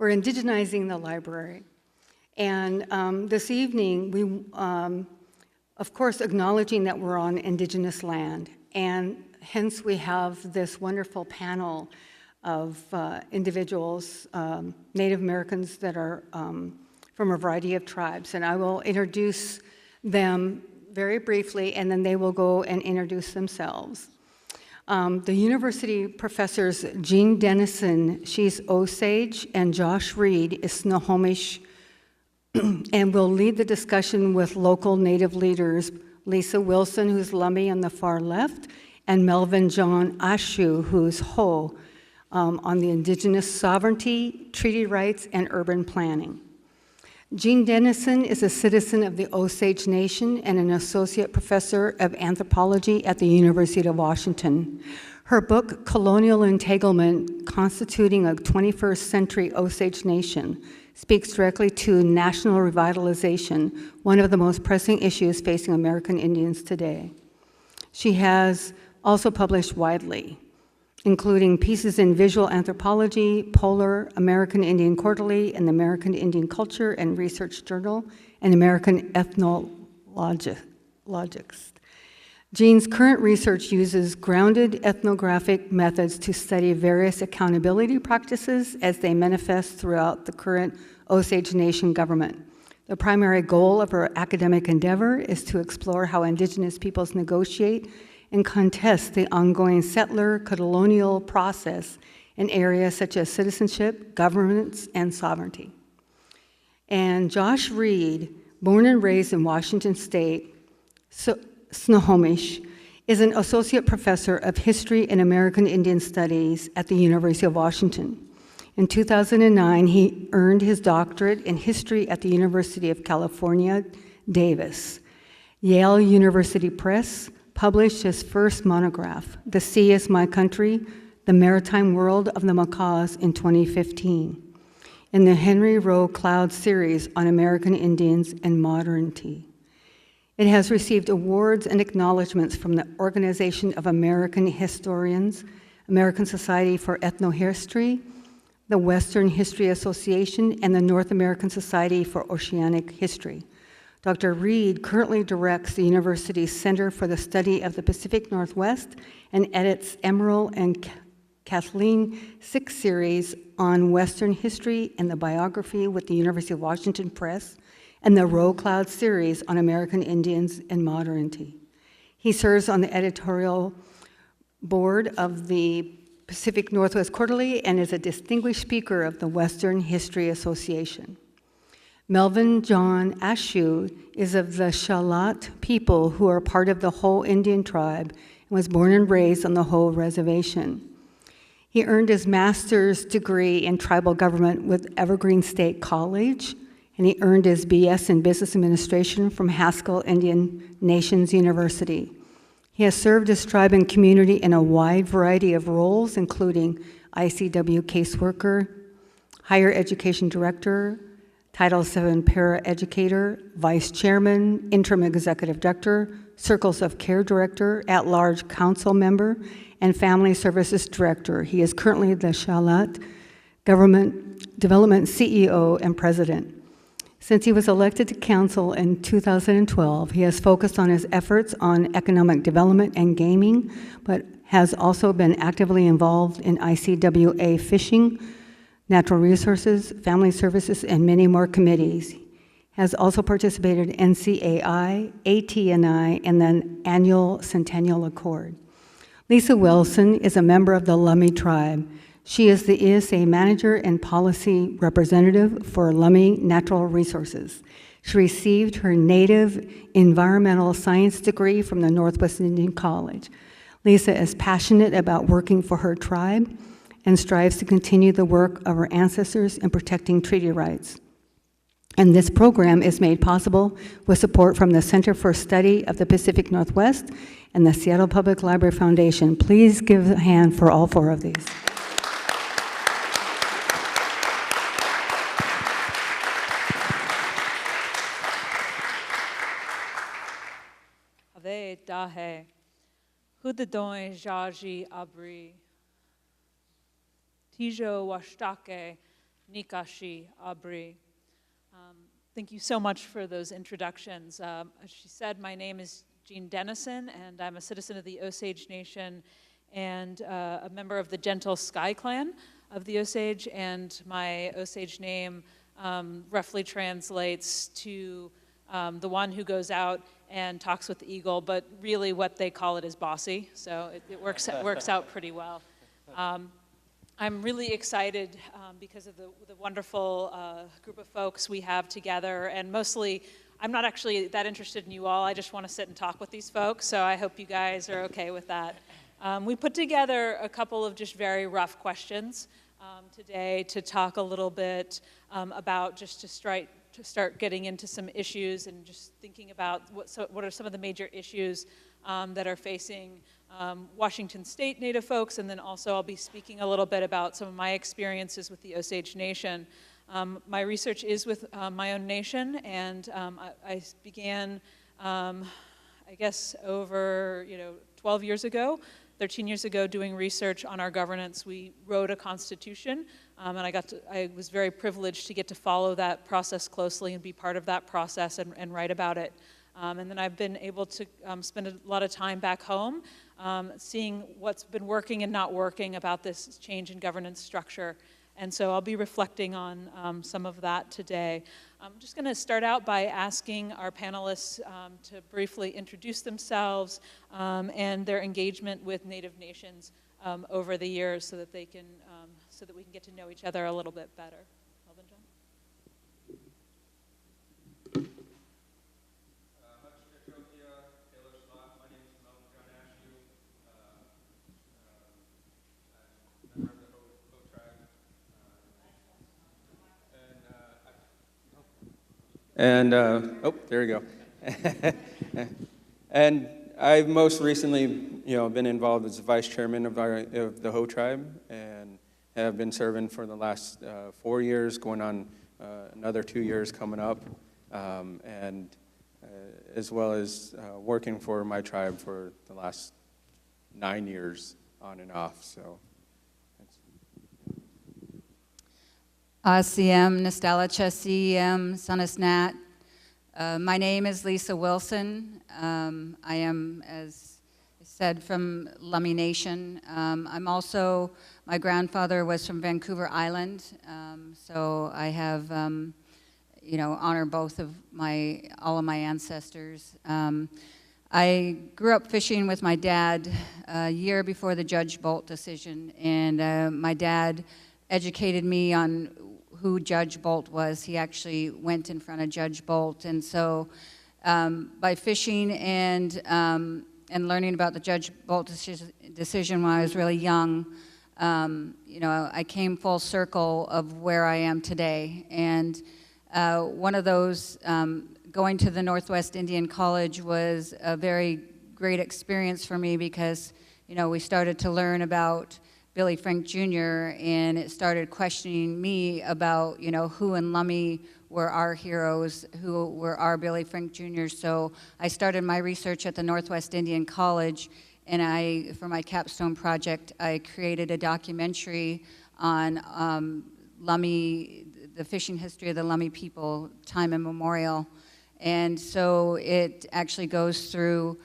We're indigenizing the library. And this evening, we, of course, acknowledging that we're on Indigenous land, and hence we have this wonderful panel of individuals, Native Americans that are from a variety of tribes. And I will introduce them very briefly, and then they will go and introduce themselves. The university professors, Jean Dennison, she's Osage, and Josh Reid is Snohomish, and will lead the discussion with local Native leaders, Lisa Wilson, who's Lummi on the far left, and Melvinjohn Ashue, who's Ho, on the Indigenous sovereignty, treaty rights, and urban planning. Jean Dennison is a citizen of the Osage Nation and an associate professor of anthropology at the University of Washington. Her book, Colonial Entanglement, Constituting a 21st Century Osage Nation, speaks directly to national revitalization, one of the most pressing issues facing American Indians today. She has also published widely, including pieces in Visual Anthropology, Polar, American Indian Quarterly, and the American Indian Culture and Research Journal, and American Ethnologics. Jean's current research uses grounded ethnographic methods to study various accountability practices as they manifest throughout the current Osage Nation government. The primary goal of her academic endeavor is to explore how Indigenous peoples negotiate and contest the ongoing settler colonial process in areas such as citizenship, governance, and sovereignty. And Josh Reid, born and raised in Washington State, Snohomish, is an associate professor of history and American Indian Studies at the University of Washington. In 2009, he earned his doctorate in history at the University of California, Davis. Yale University Press published his first monograph, The Sea is My Country, The Maritime World of the Macaws, in 2015, in the Henry Rowe Cloud series on American Indians and modernity. It has received awards and acknowledgments from the Organization of American Historians, American Society for Ethnohistory, the Western History Association, and the North American Society for Oceanic History. Dr. Reid currently directs the university's Center for the Study of the Pacific Northwest and edits Emerald and Kathleen Six series on Western history and the biography with the University of Washington Press, and the Rowe Cloud series on American Indians and modernity. He serves on the editorial board of the Pacific Northwest Quarterly and is a distinguished speaker of the Western History Association. Melvinjohn Ashue is of the Shalat people who are part of the Ho Indian tribe and was born and raised on the Ho Reservation. He earned his master's degree in tribal government with Evergreen State College, and he earned his BS in Business Administration from Haskell Indian Nations University. He has served his tribe and community in a wide variety of roles, including ICW caseworker, higher education director, Title VII para-educator, vice chairman, interim executive director, Circles of Care director, at-large council member, and family services director. He is currently the Shalat Government Development CEO and president. Since he was elected to council in 2012, he has focused on his efforts on economic development and gaming, but has also been actively involved in ICWA fishing, natural resources, family services, and many more committees. Has also participated in NCAI, ATNI, and the annual Centennial Accord. Lisa Wilson is a member of the Lummi tribe. She is the ESA manager and policy representative for Lummi Natural Resources. She received her Native Environmental Science degree from the Northwest Indian College. Lisa is passionate about working for her tribe and strives to continue the work of her ancestors in protecting treaty rights. And this program is made possible with support from the Center for Study of the Pacific Northwest and the Seattle Public Library Foundation. Please give a hand for all four of these. Ave dahe, hudadoin jaji abri, tijo washtake, Nikashi Abri. Thank you so much for those introductions. As she said, my name is Jean Dennison, and I'm a citizen of the Osage Nation and a member of the Gentle Sky Clan of the Osage, and my Osage name roughly translates to the one who goes out and talks with the eagle, but really what they call it is bossy, so it works out pretty well. I'm really excited because of the wonderful group of folks we have together, and mostly, I'm not actually that interested in you all, I just want to sit and talk with these folks, so I hope you guys are okay with that. We put together a couple of just very rough questions today to talk a little bit about just to start getting into some issues and just thinking about what are some of the major issues that are facing Washington State Native folks, and then also I'll be speaking a little bit about some of my experiences with the Osage Nation. My research is with my own nation, and I began, I guess, over 12 years ago, 13 years ago, doing research on our governance. We wrote a constitution, and I was very privileged to get to follow that process closely and be part of that process and write about it. And then I've been able to spend a lot of time back home seeing what's been working and not working about this change in governance structure. And so I'll be reflecting on some of that today. I'm just going to start out by asking our panelists to briefly introduce themselves and their engagement with Native nations over the years so that we can get to know each other a little bit better. Melvinjohn? My name is Melvinjohn Ashue. I'm a member of the Ho tribe. Oh, there we go. And I've most recently, been involved as the vice chairman of the Ho tribe, and have been serving for the last 4 years, going on another 2 years coming up, and as well as working for my tribe for the last 9 years on and off. So. ASIM, Nastalacha, CEM, Sanisnat. My name is Lisa Wilson. I am, as I said, from Lummi Nation. I'm also, my grandfather was from Vancouver Island, so I have, honor both of all of my ancestors. I grew up fishing with my dad a year before the Judge Bolt decision, and my dad educated me on who Judge Bolt was. He actually went in front of Judge Bolt, and so by fishing and learning about the Judge Bolt decision when I was really young, I came full circle of where I am today. And one of those, going to the Northwest Indian College was a very great experience for me because, we started to learn about Billy Frank Jr., and it started questioning me about, who in Lummi were our heroes, who were our Billy Frank Jr. So I started my research at the Northwest Indian College, and for my capstone project, I created a documentary on Lummi, the fishing history of the Lummi people, time immemorial. And so it actually goes through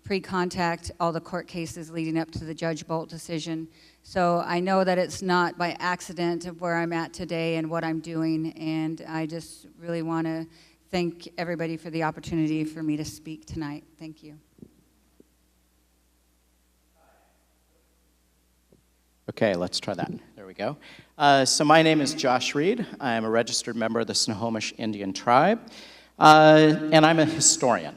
pre-contact, all the court cases leading up to the Judge Bolt decision. So I know that it's not by accident of where I'm at today and what I'm doing, and I just really want to thank everybody for the opportunity for me to speak tonight. Thank you. Okay, let's try that. There we go. So my name is Josh Reid. I am a registered member of the Snohomish Indian tribe, and I'm a historian.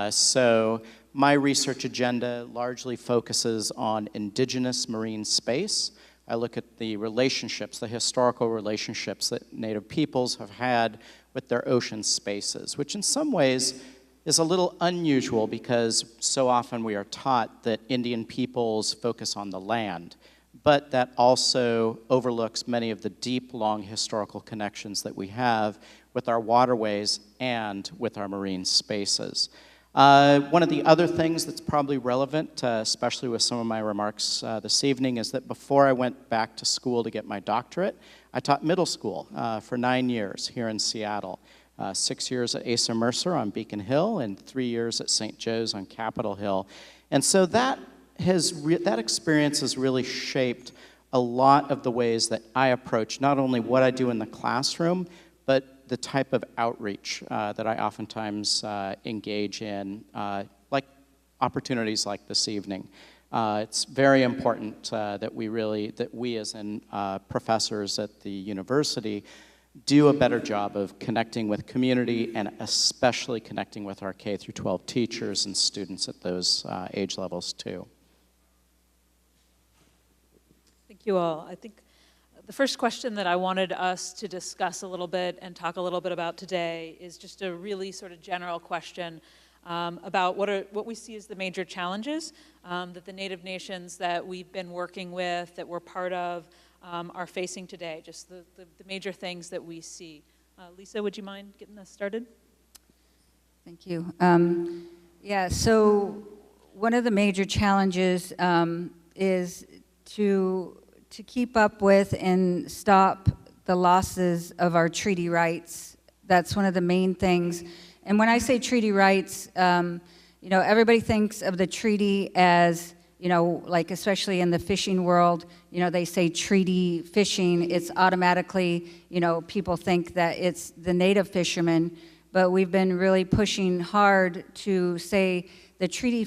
So my research agenda largely focuses on indigenous marine space. I look at the relationships, the historical relationships that Native peoples have had with their ocean spaces, which in some ways is a little unusual because so often we are taught that Indian peoples focus on the land, but that also overlooks many of the deep, long historical connections that we have with our waterways and with our marine spaces. One of the other things that's probably relevant, especially with some of my remarks this evening, is that before I went back to school to get my doctorate, I taught middle school for 9 years here in Seattle. 6 years at Asa Mercer on Beacon Hill and 3 years at St. Joe's on Capitol Hill. And so that experience has really shaped a lot of the ways that I approach not only what I do in the classroom, but the type of outreach that I oftentimes engage in, like opportunities like this evening. It's very important that we as in professors at the university do a better job of connecting with community and especially connecting with our K through 12 teachers and students at those age levels too. Thank you all. I think the first question that I wanted us to discuss a little bit and talk a little bit about today is just a really sort of general question about what we see as the major challenges that the Native nations that we've been working with, that we're part of, are facing today, just the major things that we see. Lisa, would you mind getting us started? Thank you. Yeah, so one of the major challenges is to keep up with and stop the losses of our treaty rights. That's one of the main things. And when I say treaty rights, you know, everybody thinks of the treaty as, you know, like especially in the fishing world, you know, they say treaty fishing, it's automatically, you know, people think that it's the native fishermen, but we've been really pushing hard to say the treaty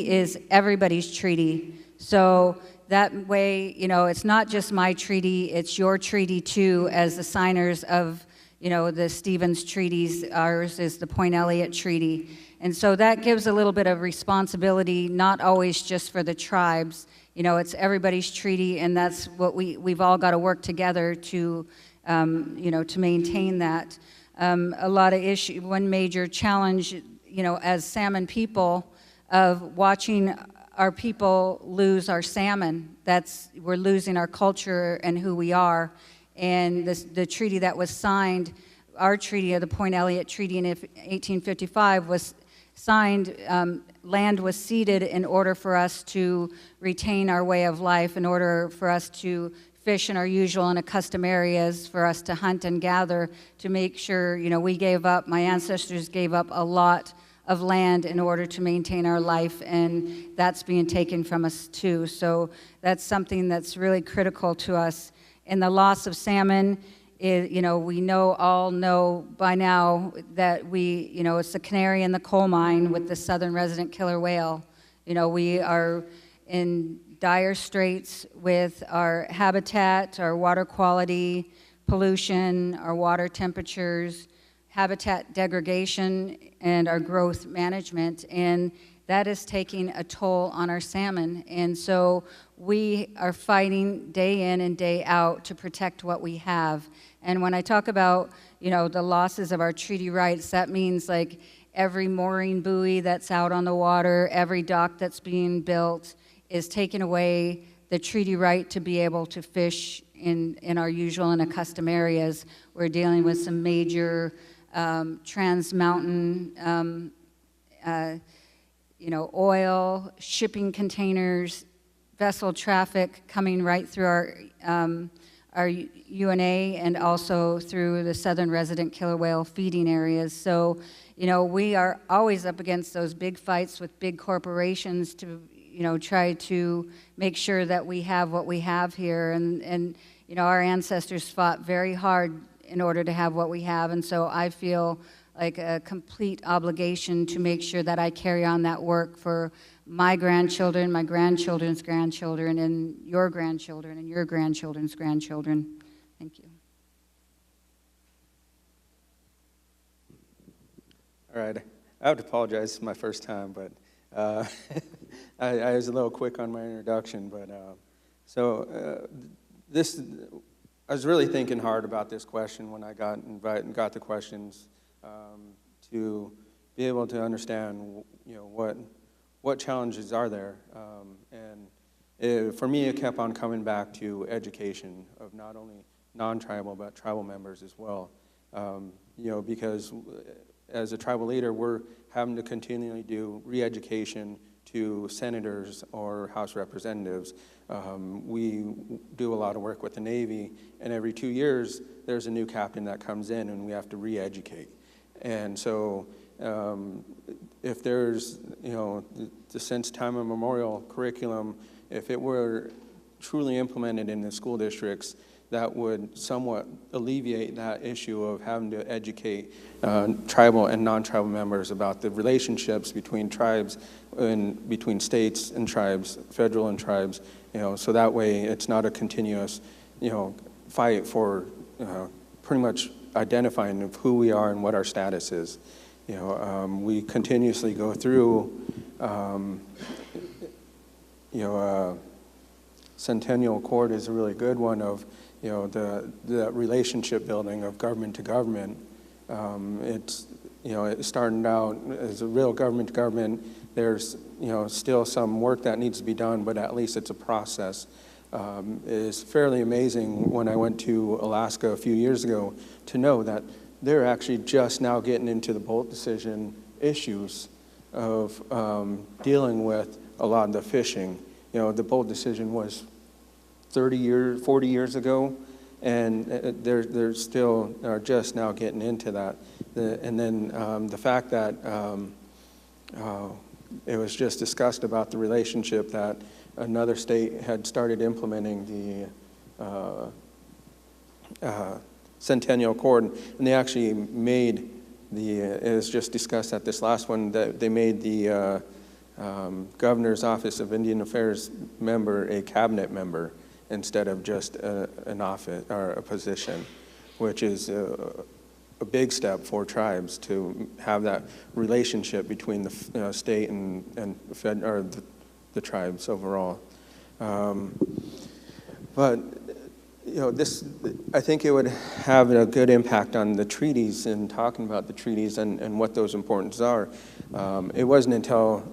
is everybody's treaty. So that way, you know, it's not just my treaty, it's your treaty too, as the signers of, you know, the Stevens treaties. Ours is the Point Elliott Treaty. And so that gives a little bit of responsibility, not always just for the tribes. You know, it's everybody's treaty, and that's what we've all got to work together to, you know, to maintain that. A lot of one major challenge, you know, as salmon people, of watching our people lose our salmon. We're losing our culture and who we are. And the treaty that was signed, our treaty, of the Point Elliott Treaty in 1855, was signed. Land was ceded in order for us to retain our way of life, in order for us to fish in our usual and accustomed areas, for us to hunt and gather, to make sure, you know, we gave up, my ancestors gave up a lot of land in order to maintain our life, and that's being taken from us too. So that's something that's really critical to us. And the loss of salmon, you know, we all know by now that you know, it's the canary in the coal mine with the southern resident killer whale. You know, we are in dire straits with our habitat, our water quality, pollution, our water temperatures, habitat degradation, and our growth management, and that is taking a toll on our salmon. And so we are fighting day in and day out to protect what we have. And when I talk about, you know, the losses of our treaty rights, that means like every mooring buoy that's out on the water, every dock that's being built is taking away the treaty right to be able to fish in our usual and accustomed areas. We're dealing with some major trans-mountain, you know, oil, shipping containers, vessel traffic coming right through our UNA and also through the southern resident killer whale feeding areas. So, you know, we are always up against those big fights with big corporations to, you know, try to make sure that we have what we have here. And you know, our ancestors fought very hard in order to have what we have. And so I feel like a complete obligation to make sure that I carry on that work for my grandchildren, my grandchildren's grandchildren, and your grandchildren, and your grandchildren's grandchildren. Thank you. All right. I have to apologize. It's my first time, but I was a little quick on my introduction. But I was really thinking hard about this question when I got invited and got the questions to be able to understand, you know, what challenges are there. For me, it kept on coming back to education of not only non-tribal but tribal members as well. You know, because as a tribal leader, we're having to continually do re-education to senators or House representatives. We do a lot of work with the Navy, and every 2 years, there's a new captain that comes in, and we have to re-educate. And so if there's, since time immemorial curriculum, if it were truly implemented in the school districts, that would somewhat alleviate that issue of having to educate tribal and non-tribal members about the relationships between tribes and between states and tribes, federal and tribes, so that way it's not a continuous, fight for pretty much identifying of who we are and what our status is. We continuously go through, Centennial Accord is a really good one of, the relationship building of government to government. It's, it started out as a real government to government. There's, still some work that needs to be done, but at least it's a process. It's fairly amazing when I went to Alaska a few years ago to know that they're actually just now getting into the bolt decision issues of dealing with a lot of the fishing. The bolt decision was 40 years ago, and they're still are just now getting into that. And then the fact that it was just discussed about the relationship that another state had started implementing the Centennial Accord, and they actually made it was just discussed at this last one, that they made the Governor's Office of Indian Affairs member a cabinet member instead of just an office or a position, which is a big step for tribes to have that relationship between the state and Fed, or the tribes overall. But this, I think it would have a good impact on the treaties and talking about the treaties and what those importance are. It wasn't until,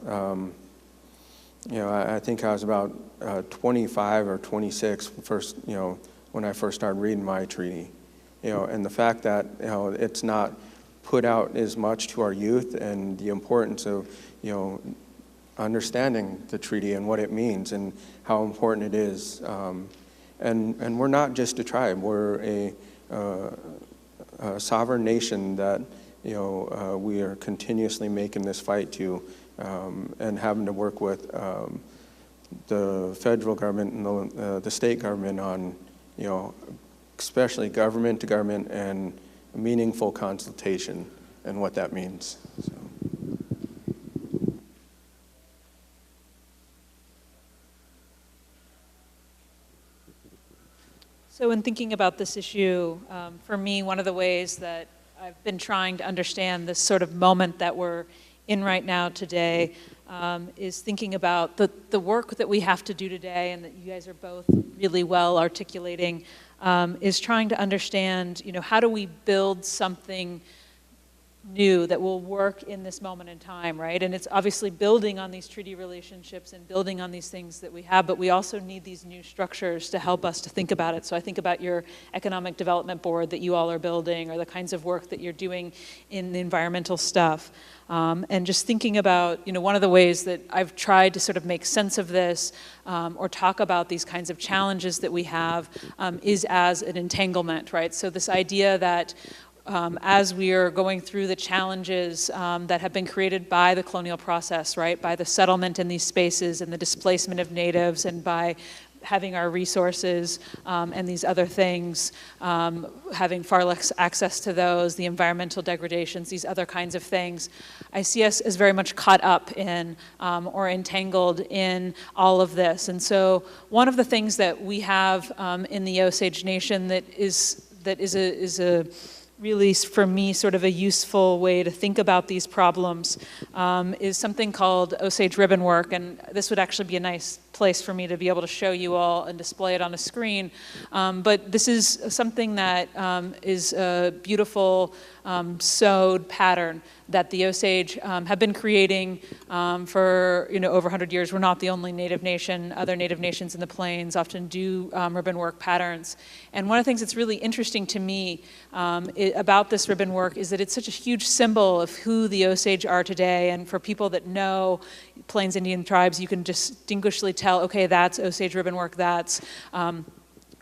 I think I was about 25 or 26 first, when I first started reading my treaty, and the fact that, it's not put out as much to our youth, and the importance of, understanding the treaty and what it means and how important it is. And we're not just a tribe, we're a sovereign nation that, we are continuously making this fight to, and having to work with the federal government and the state government on, especially government to government and meaningful consultation and what that means. So. So in thinking about this issue, for me, one of the ways that I've been trying to understand this sort of moment that we're in right now today is thinking about the work that we have to do today, and that you guys are both really well articulating, is trying to understand, how do we build something new that will work in this moment in time, right? And it's obviously building on these treaty relationships and building on these things that we have, but we also need these new structures to help us to think about it. So I think about your economic development board that you all are building, or the kinds of work that you're doing in the environmental stuff. And just thinking about, one of the ways that I've tried to sort of make sense of this, or talk about these kinds of challenges that we have, is as an entanglement, right? So this idea that as we are going through the challenges that have been created by the colonial process, right, by the settlement in these spaces and the displacement of natives, and by having our resources and these other things, having far less access to those, the environmental degradations, these other kinds of things, I see us as very much caught up in or entangled in all of this. And so one of the things that we have in the Osage Nation that is a really, for me, sort of a useful way to think about these problems is something called Osage ribbon work, and this would actually be a nice place for me to be able to show you all and display it on a screen. But this is something that is a beautiful sewed pattern that the Osage have been creating for over 100 years. We're not the only Native nation. Other Native nations in the Plains often do ribbon work patterns. And one of the things that's really interesting to me about this ribbon work is that it's such a huge symbol of who the Osage are today. And for people that know Plains Indian tribes, you can distinguishedly tell, okay, that's Osage ribbon work, that's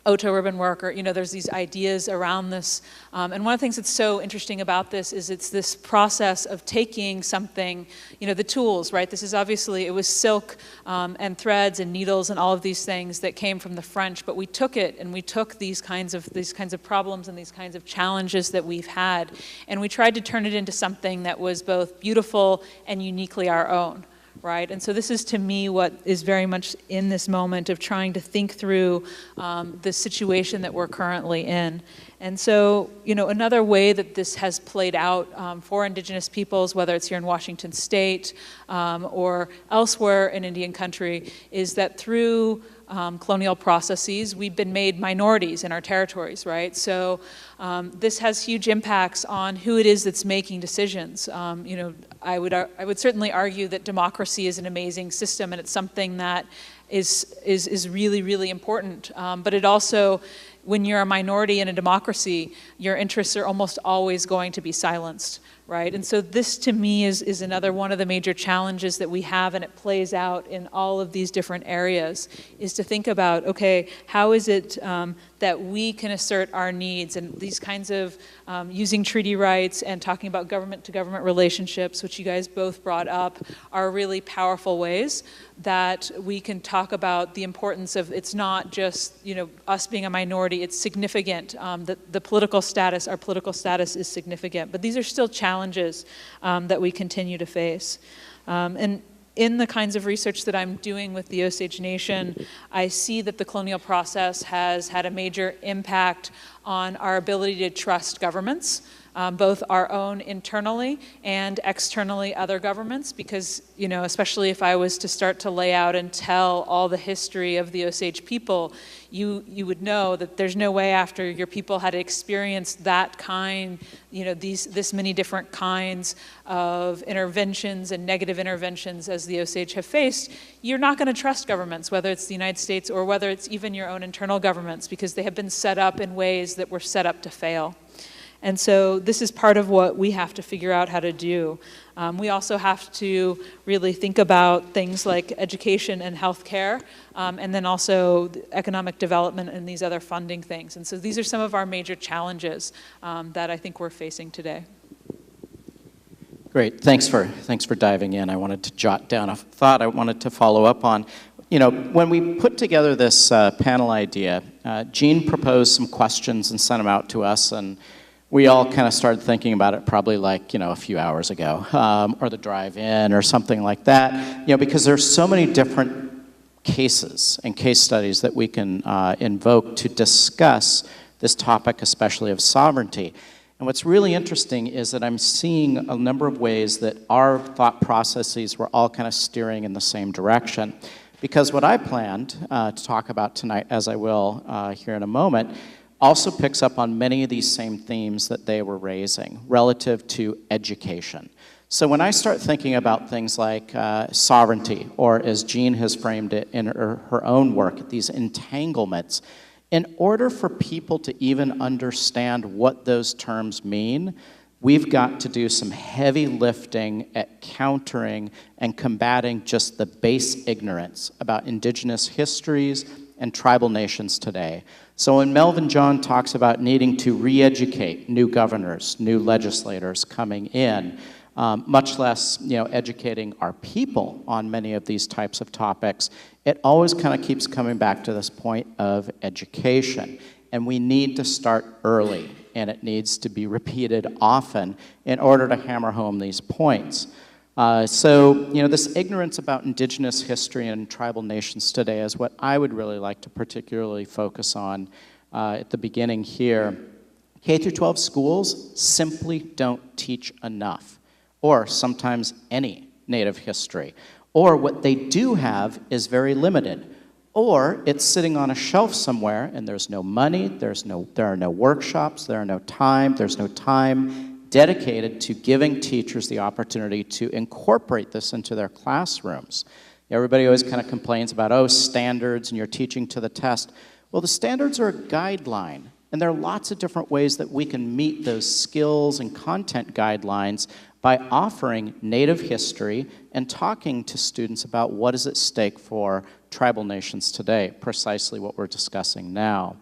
Oto ribbon work, or there's these ideas around this. And one of the things that's so interesting about this is it's this process of taking something, the tools, right? This is obviously, it was silk and threads and needles and all of these things that came from the French, but we took it and we took these kinds of problems and these kinds of challenges that we've had, and we tried to turn it into something that was both beautiful and uniquely our own. Right? And so this is, to me, what is very much in this moment of trying to think through the situation that we're currently in. And so, another way that this has played out for Indigenous peoples, whether it's here in Washington State or elsewhere in Indian country, is that through colonial processes, we've been made minorities in our territories, right? So this has huge impacts on who it is that's making decisions. I would certainly argue that democracy is an amazing system, and it's something that is really, really important. But it also, when you're a minority in a democracy, your interests are almost always going to be silenced, right? And so this, to me, is another one of the major challenges that we have, and it plays out in all of these different areas, is to think about, okay, how is it that we can assert our needs? And these kinds of using treaty rights and talking about government-to-government relationships, which you guys both brought up, are really powerful ways that we can talk about the importance of, it's not just us being a minority, it's significant. The political status, our political status is significant, but these are still challenges that we continue to face. And in the kinds of research that I'm doing with the Osage Nation, I see that the colonial process has had a major impact on our ability to trust governments, both our own internally and externally other governments, because, especially if I was to start to lay out and tell all the history of the Osage people, you would know that there's no way after your people had experienced that kind, this many different kinds of interventions and negative interventions as the Osage have faced, you're not going to trust governments, whether it's the United States or whether it's even your own internal governments, because they have been set up in ways that were set up to fail. And so this is part of what we have to figure out how to do. We also have to really think about things like education and healthcare, and then also economic development and these other funding things. And so these are some of our major challenges that I think we're facing today. Great, thanks for diving in. I wanted to jot down a thought I wanted to follow up on. When we put together this panel idea, Jean proposed some questions and sent them out to us, and we all kind of started thinking about it probably a few hours ago, or the drive-in or something like that, because there's so many different cases and case studies that we can invoke to discuss this topic, especially of sovereignty. And what's really interesting is that I'm seeing a number of ways that our thought processes were all kind of steering in the same direction. Because what I planned to talk about tonight, as I will here in a moment, also picks up on many of these same themes that they were raising relative to education. So when I start thinking about things like sovereignty, or as Jean has framed it in her own work, these entanglements, in order for people to even understand what those terms mean, we've got to do some heavy lifting at countering and combating just the base ignorance about Indigenous histories and tribal nations today. So when Melvinjohn talks about needing to re-educate new governors, new legislators coming in, much less educating our people on many of these types of topics, it always kind of keeps coming back to this point of education. And we need to start early, and it needs to be repeated often in order to hammer home these points. This ignorance about Indigenous history and tribal nations today is what I would really like to particularly focus on at the beginning here. K-12 schools simply don't teach enough, or sometimes any Native history. Or what they do have is very limited. Or it's sitting on a shelf somewhere and there's no money, there are no workshops, there's no time dedicated to giving teachers the opportunity to incorporate this into their classrooms. Everybody always kind of complains about, oh, standards, and you're teaching to the test. Well, the standards are a guideline, and there are lots of different ways that we can meet those skills and content guidelines by offering Native history and talking to students about what is at stake for tribal nations today, precisely what we're discussing now.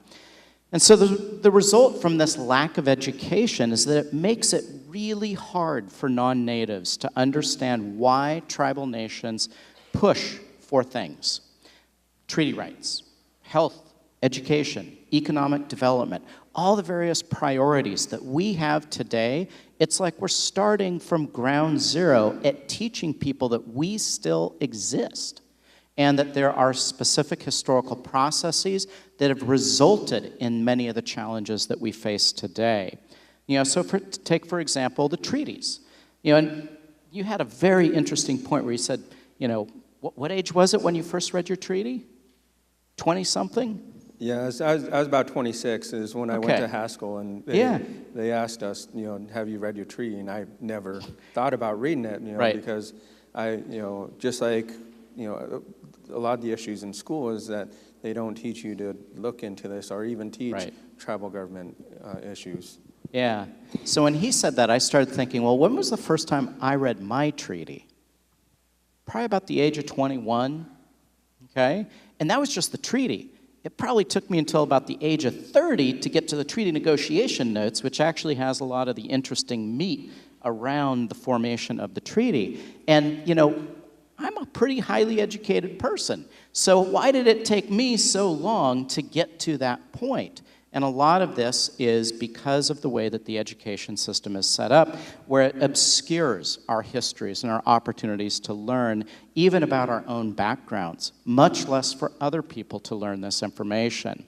And so the result from this lack of education is that it makes it really hard for non-natives to understand why tribal nations push for things. Treaty rights, health, education, economic development, all the various priorities that we have today. It's like we're starting from ground zero at teaching people that we still exist, and that there are specific historical processes that have resulted in many of the challenges that we face today. So take, for example, the treaties. And you had a very interesting point where you said, what age was it when you first read your treaty? 20-something? Yeah, I was about 26 is when I went to Haskell, and they asked us, have you read your treaty? And I never thought about reading it, because just like, a lot of the issues in school is that they don't teach you to look into this or even teach tribal government issues. Yeah. So when he said that, I started thinking, well, when was the first time I read my treaty? Probably about the age of 21, okay? And that was just the treaty. It probably took me until about the age of 30 to get to the treaty negotiation notes, which actually has a lot of the interesting meat around the formation of the treaty. And, I'm a pretty highly educated person. So why did it take me so long to get to that point? And a lot of this is because of the way that the education system is set up, where it obscures our histories and our opportunities to learn even about our own backgrounds, much less for other people to learn this information.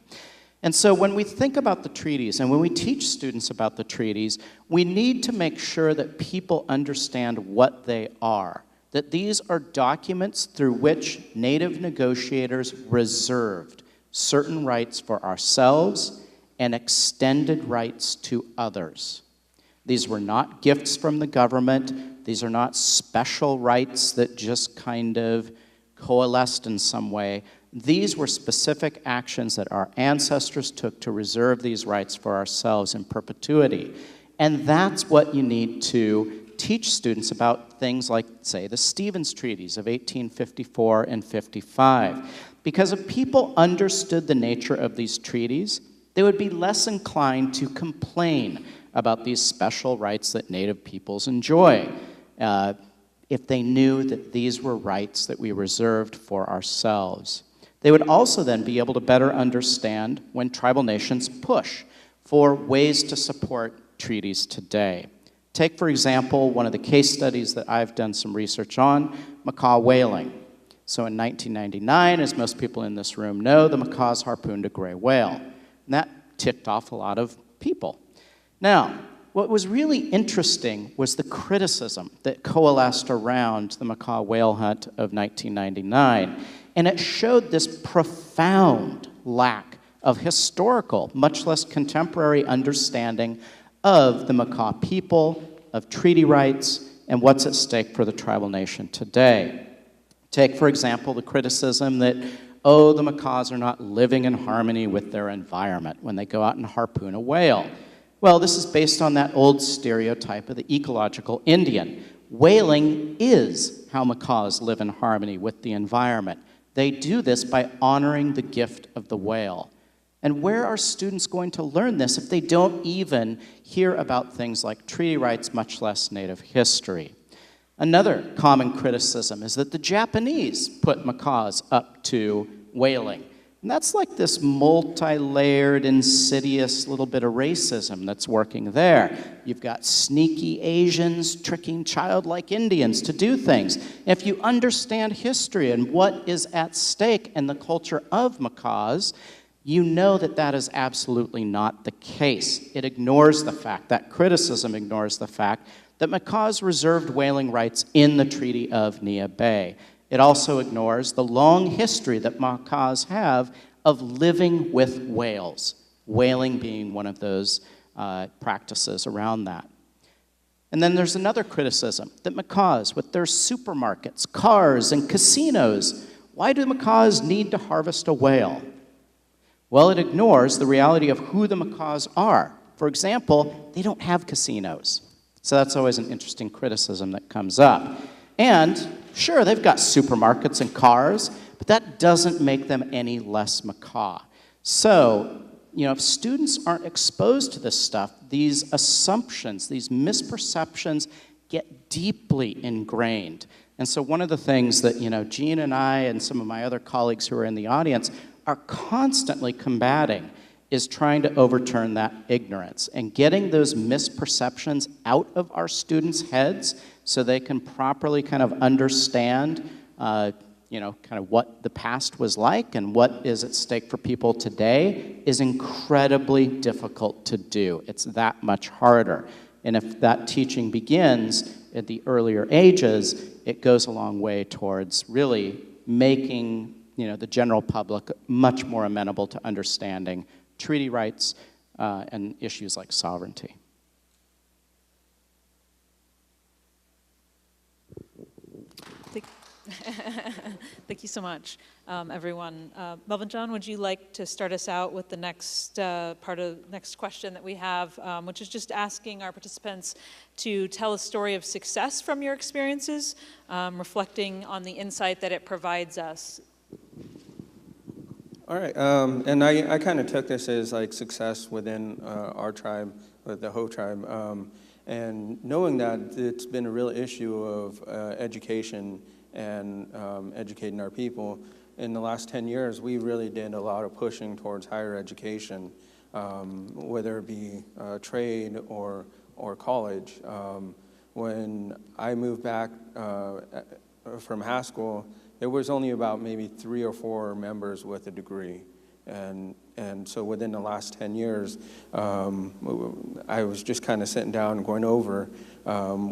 And so when we think about the treaties and when we teach students about the treaties, we need to make sure that people understand what they are, that these are documents through which Native negotiators reserved certain rights for ourselves and extended rights to others. These were not gifts from the government. These are not special rights that just kind of coalesced in some way. These were specific actions that our ancestors took to reserve these rights for ourselves in perpetuity. And that's what you need to teach students about things like, say, the Stevens Treaties of 1854 and 55. Because if people understood the nature of these treaties, they would be less inclined to complain about these special rights that Native peoples enjoy, if they knew that these were rights that we reserved for ourselves. They would also then be able to better understand when tribal nations push for ways to support treaties today. Take, for example, one of the case studies that I've done some research on, macaw whaling. So in 1999, as most people in this room know, the macaws harpooned a gray whale. And that ticked off a lot of people. Now, what was really interesting was the criticism that coalesced around the macaw whale hunt of 1999. And it showed this profound lack of historical, much less contemporary understanding of the macaw people, of treaty rights, and what's at stake for the tribal nation today. Take, for example, the criticism that, the macaws are not living in harmony with their environment when they go out and harpoon a whale. Well, this is based on that old stereotype of the ecological Indian. Whaling is how macaws live in harmony with the environment. They do this by honoring the gift of the whale. And where are students going to learn this if they don't even hear about things like treaty rights, much less Native history? Another common criticism is that the Japanese put macaws up to whaling. And that's like this multi-layered, insidious little bit of racism that's working there. You've got sneaky Asians tricking childlike Indians to do things. If you understand history and what is at stake in the culture of macaws, you know that that is absolutely not the case. It ignores the fact, that criticism ignores the fact that macaws reserved whaling rights in the Treaty of Neah Bay. It also ignores the long history that macaws have of living with whales, whaling being one of those practices around that. And then there's another criticism that macaws, with their supermarkets, cars, and casinos, why do macaws need to harvest a whale? Well, it ignores the reality of who the macaws are. For example, they don't have casinos. So that's always an interesting criticism that comes up. And sure, they've got supermarkets and cars, but that doesn't make them any less macaw. So, if students aren't exposed to this stuff, these assumptions, these misperceptions get deeply ingrained. And so one of the things that, Jean and I and some of my other colleagues who are in the audience are constantly combating is trying to overturn that ignorance and getting those misperceptions out of our students' heads so they can properly kind of understand kind of what the past was like and what is at stake for people today is incredibly difficult to do. It's that much harder. And if that teaching begins at the earlier ages, it goes a long way towards really making the general public much more amenable to understanding treaty rights and issues like sovereignty. Thank you so much, everyone. Melvinjohn, would you like to start us out with the next next question that we have, which is just asking our participants to tell a story of success from your experiences, reflecting on the insight that it provides us. All right, and I kind of took this as like success within our tribe, the Hoh tribe, and knowing that it's been a real issue of education and educating our people. In the last 10 years, we really did a lot of pushing towards higher education, whether it be trade or college. When I moved back from high school, there was only about maybe 3 or 4 members with a degree. And so within the last 10 years, I was just kind of sitting down and going over.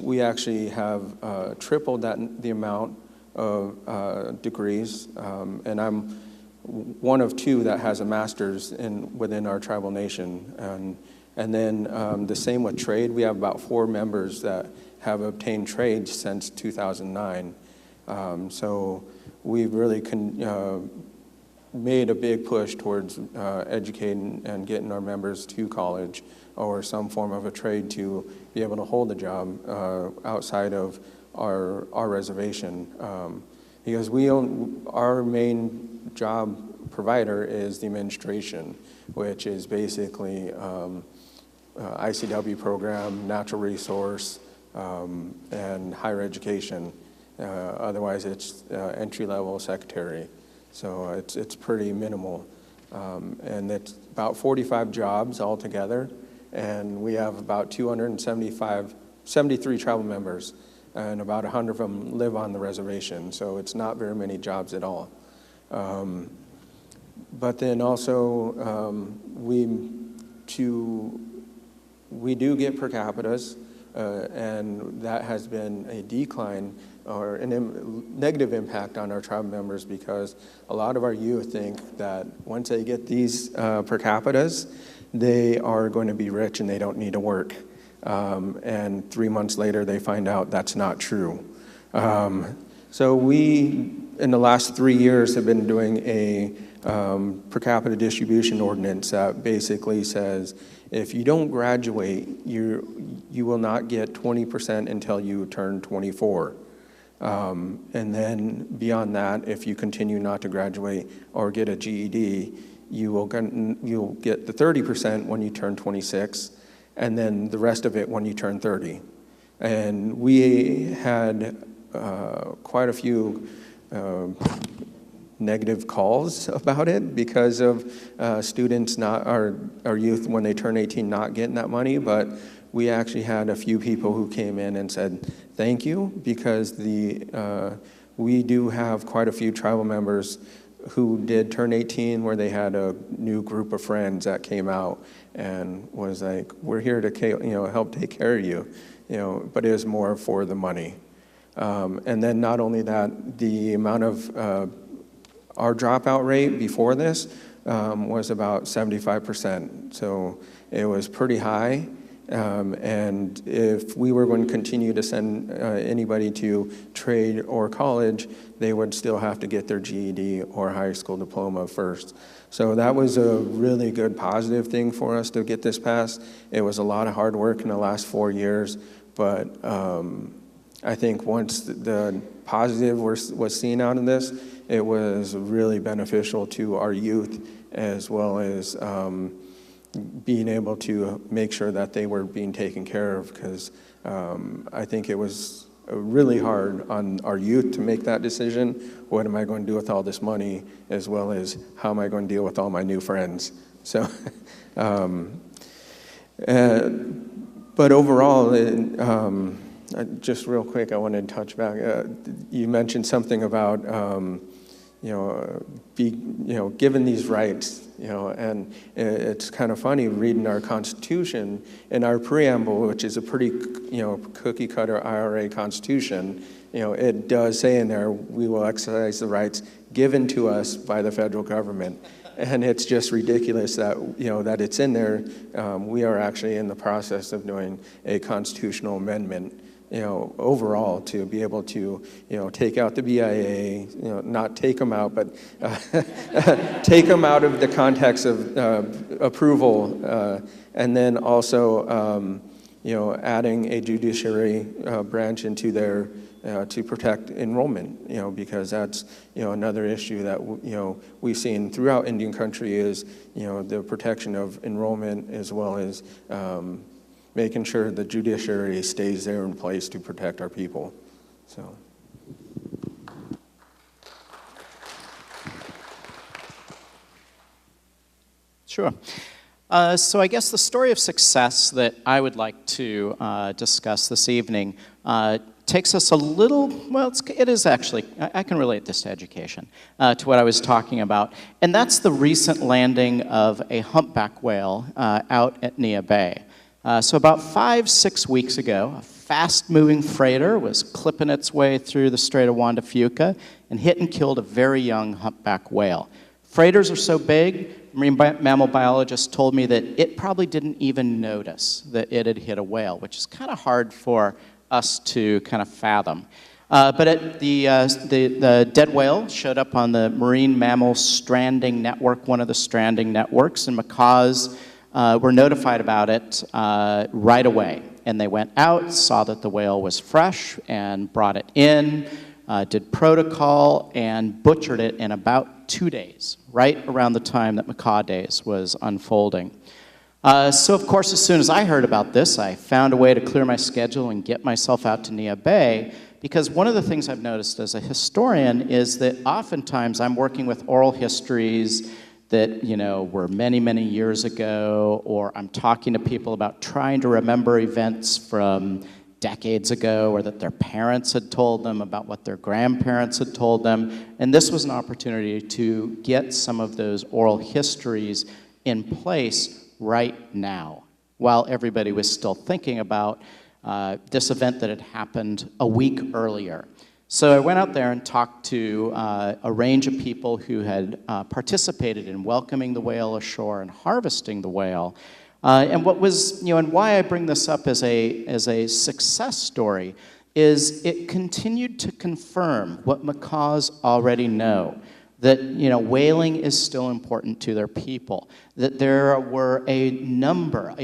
We actually have tripled the amount of degrees, and I'm one of 2 that has a master's within our tribal nation. And then the same with trade. We have about 4 members that have obtained trades since 2009. So we've really made a big push towards educating and getting our members to college or some form of a trade to be able to hold a job outside of our reservation. Because our main job provider is the administration, which is basically ICW program, natural resource, and higher education. Otherwise, it's entry-level secretary. So it's pretty minimal. And it's about 45 jobs altogether. And we have about 73 tribal members. And about 100 of them live on the reservation. So it's not very many jobs at all. But then also, we do get per capitas. And that has been a decline or a negative impact on our tribal members because a lot of our youth think that once they get these per capitas, they are going to be rich and they don't need to work. And 3 months later, they find out that's not true. So we, in the last 3 years, have been doing a per capita distribution ordinance that basically says if you don't graduate, you will not get 20% until you turn 24. And then beyond that, if you continue not to graduate or get a GED, you'll get the 30% when you turn 26, and then the rest of it when you turn 30. And we had quite a few negative calls about it because of students, our youth, when they turn 18, not getting that money. But we actually had a few people who came in and said, thank you, because we do have quite a few tribal members who did turn 18 where they had a new group of friends that came out and was like, we're here to help take care of you, but it was more for the money. And then not only that, the amount of our dropout rate before this was about 75%. So it was pretty high. And if we were going to continue to send anybody to trade or college, they would still have to get their GED or high school diploma first. So that was a really good positive thing for us to get this passed. It was a lot of hard work in the last 4 years, but I think once the positive was seen out of this, it was really beneficial to our youth, as well as being able to make sure that they were being taken care of, because I think it was really hard on our youth to make that decision. What am I going to do with all this money, as well as how am I going to deal with all my new friends? So, but overall, just real quick, I wanted to touch back. You mentioned something about given these rights, and it's kind of funny reading our Constitution and our preamble, which is a pretty, cookie cutter IRA Constitution. It does say in there, we will exercise the rights given to us by the federal government. And it's just ridiculous that, that it's in there. We are actually in the process of doing a constitutional amendment, overall, to be able to, take out the BIA, not take them out, but take them out of the context of approval, and then also, adding a judiciary branch into there to protect enrollment, because that's, another issue that, we've seen throughout Indian country is, the protection of enrollment, as well as making sure the judiciary stays there in place to protect our people. So. Sure. So I guess the story of success that I would like to discuss this evening takes us a little, well, it is actually, I can relate this to education, to what I was talking about. And that's the recent landing of a humpback whale out at Neah Bay. So about 5-6 weeks ago, a fast-moving freighter was clipping its way through the Strait of Juan de Fuca and hit and killed a very young humpback whale. Freighters are so big, marine mammal biologists told me that it probably didn't even notice that it had hit a whale, which is kind of hard for us to kind of fathom. But the dead whale showed up on the Marine Mammal Stranding Network, one of the stranding networks, and macaws were notified about it right away. And they went out, saw that the whale was fresh, and brought it in, did protocol, and butchered it in about 2 days, right around the time that Macaw Days was unfolding. So of course, as soon as I heard about this, I found a way to clear my schedule and get myself out to Neah Bay, because one of the things I've noticed as a historian is that oftentimes I'm working with oral histories that, were many, many years ago, or I'm talking to people about trying to remember events from decades ago, or that their parents had told them about what their grandparents had told them. And this was an opportunity to get some of those oral histories in place right now, while everybody was still thinking about this event that had happened a week earlier. So I went out there and talked to a range of people who had participated in welcoming the whale ashore and harvesting the whale. And what was, and why I bring this up as a success story is it continued to confirm what macaws already know, that, whaling is still important to their people, that there were a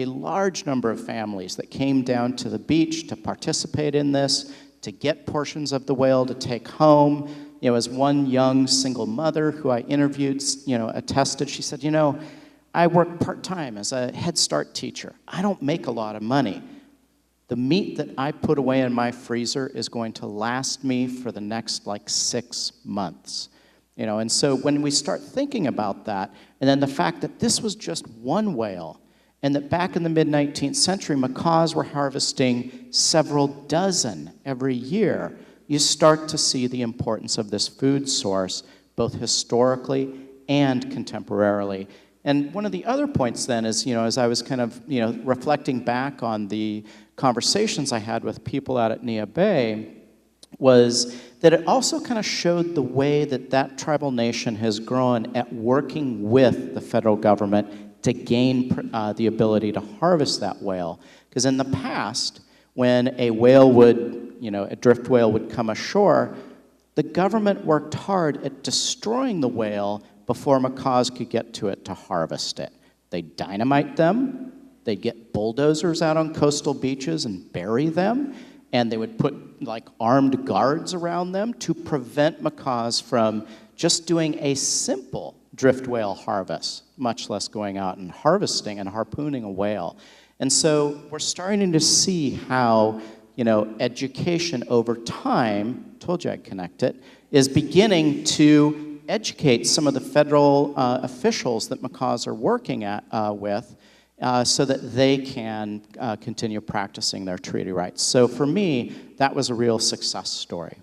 large number of families that came down to the beach to participate in this, to get portions of the whale to take home. As one young single mother who I interviewed, attested, she said, I work part-time as a Head Start teacher. I don't make a lot of money. The meat that I put away in my freezer is going to last me for the next 6 months. And so when we start thinking about that, and then the fact that this was just one whale, and that back in the mid-19th century, macaws were harvesting several dozen every year, you start to see the importance of this food source, both historically and contemporarily. And one of the other points then is, as I was kind of, reflecting back on the conversations I had with people out at Neah Bay, was that it also kind of showed the way that that tribal nation has grown at working with the federal government to gain the ability to harvest that whale. Because in the past, when a whale would, a drift whale would come ashore, the government worked hard at destroying the whale before macaws could get to it to harvest it. They'd dynamite them, they'd get bulldozers out on coastal beaches and bury them, and they would put like armed guards around them to prevent macaws from just doing a simple drift whale harvest, much less going out and harvesting and harpooning a whale. And so we're starting to see how, education over time, told you I'd connect it, is beginning to educate some of the federal officials that macaws are working with so that they can continue practicing their treaty rights. So for me, that was a real success story.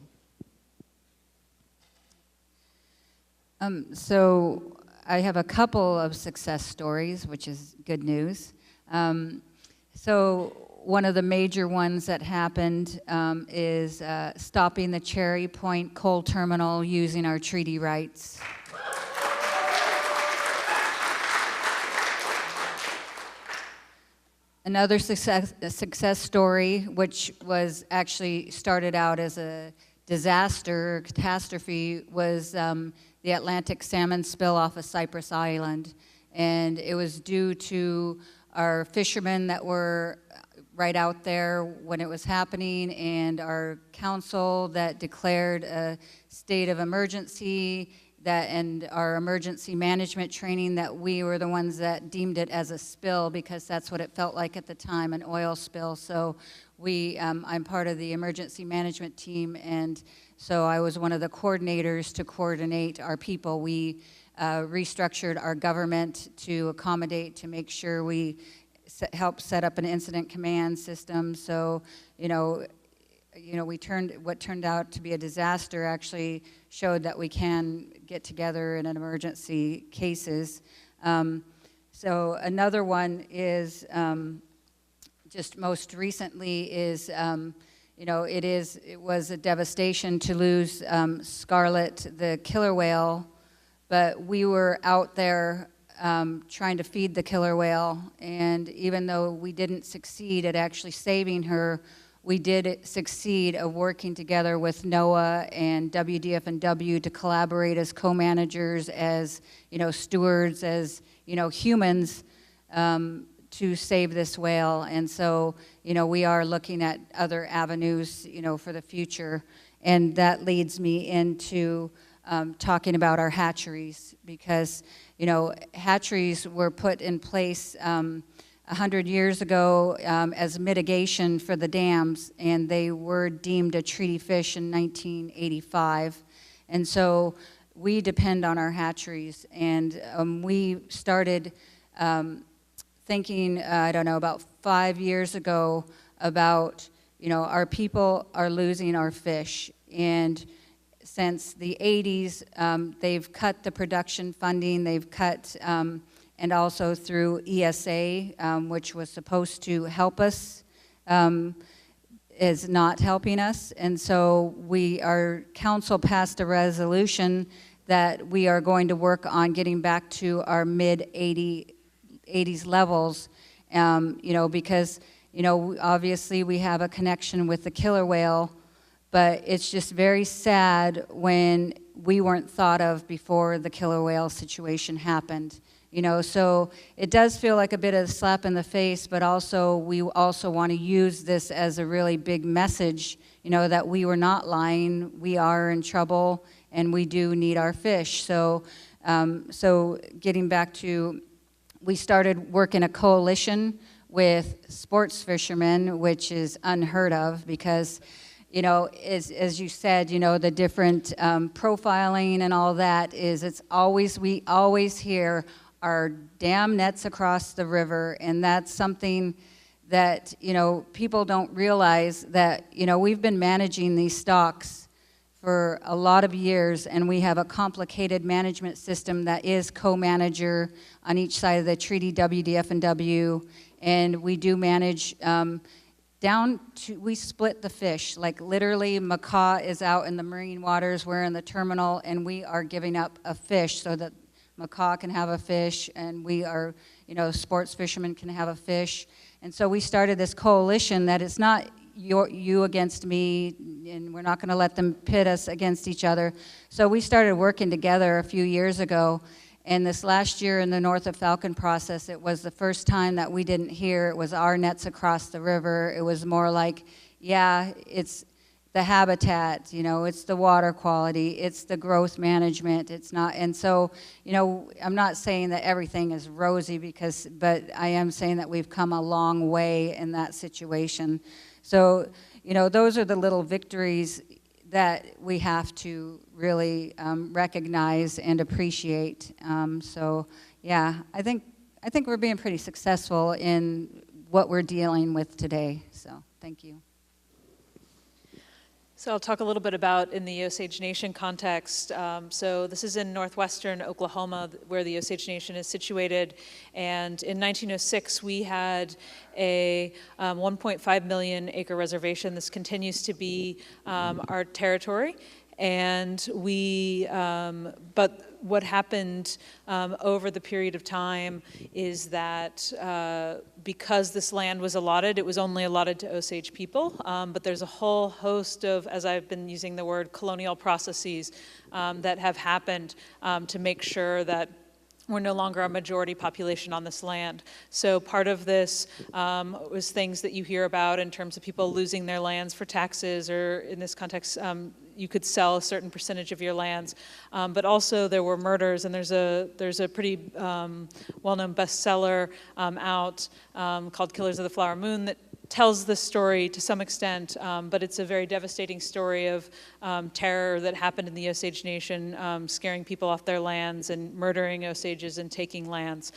So I have a couple of success stories, which is good news. So one of the major ones that happened is stopping the Cherry Point coal terminal using our treaty rights. Another success story, which was actually started out as a disaster or catastrophe, was the Atlantic salmon spill off of Cypress Island. And it was due to our fishermen that were right out there when it was happening, and our council that declared a state of emergency, and our emergency management training, that we were the ones that deemed it as a spill because that's what it felt like at the time, an oil spill. So I'm part of the emergency management team, and so I was one of the coordinators to coordinate our people. We restructured our government to accommodate, to make sure we helped set up an incident command system. So, what turned out to be a disaster actually showed that we can get together in an emergency cases. So another one is, just most recently is, it was a devastation to lose Scarlet, the killer whale, but we were out there trying to feed the killer whale, and even though we didn't succeed at actually saving her, we did succeed of working together with NOAA and WDF&W to collaborate as co-managers, as stewards, as humans, to save this whale. And so we are looking at other avenues for the future, and that leads me into talking about our hatcheries, because hatcheries were put in place 100 years ago as mitigation for the dams, and they were deemed a treaty fish in 1985. And so we depend on our hatcheries, and we started thinking, about 5 years ago about, our people are losing our fish. And since the 80s, they've cut the production funding, they've cut, and also through ESA, which was supposed to help us, is not helping us. And so our council passed a resolution that we are going to work on getting back to our mid-80s levels, because, obviously we have a connection with the killer whale, but it's just very sad when we weren't thought of before the killer whale situation happened. So it does feel like a bit of a slap in the face, but also we also want to use this as a really big message, that we were not lying, we are in trouble, and we do need our fish. So, getting back to, we started working a coalition with sports fishermen, which is unheard of because, as you said, the different profiling and all that we always hear our dam nets across the river, and that's something that, people don't realize that, we've been managing these stocks for a lot of years, and we have a complicated management system that is co-manager on each side of the treaty, WDF&W, and we do manage we split the fish. Like literally, macaw is out in the marine waters, we're in the terminal, and we are giving up a fish so that macaw can have a fish, and we are, sports fishermen can have a fish. And so we started this coalition that it's not you against me, and we're not going to let them pit us against each other. So we started working together a few years ago. And this last year in the North of Falcon process, it was the first time that we didn't hear it was our nets across the river. It was more like, yeah, it's the habitat, it's the water quality, it's the growth management, it's not, and so, I'm not saying that everything is rosy but I am saying that we've come a long way in that situation. So, those are the little victories that we have to really recognize and appreciate. So, yeah, I think we're being pretty successful in what we're dealing with today. So, thank you. So I'll talk a little bit about in the Osage Nation context. So this is in northwestern Oklahoma where the Osage Nation is situated. And in 1906, we had a 1.5 million acre reservation. This continues to be our territory. And but what happened over the period of time is that because this land was allotted, it was only allotted to Osage people, but there's a whole host of, as I've been using the word, colonial processes that have happened to make sure that we're no longer a majority population on this land. So part of this was things that you hear about in terms of people losing their lands for taxes, or in this context, you could sell a certain percentage of your lands. But also there were murders, and there's a pretty well-known bestseller out called Killers of the Flower Moon that tells the story to some extent, but it's a very devastating story of terror that happened in the Osage Nation, scaring people off their lands and murdering Osages and taking lands.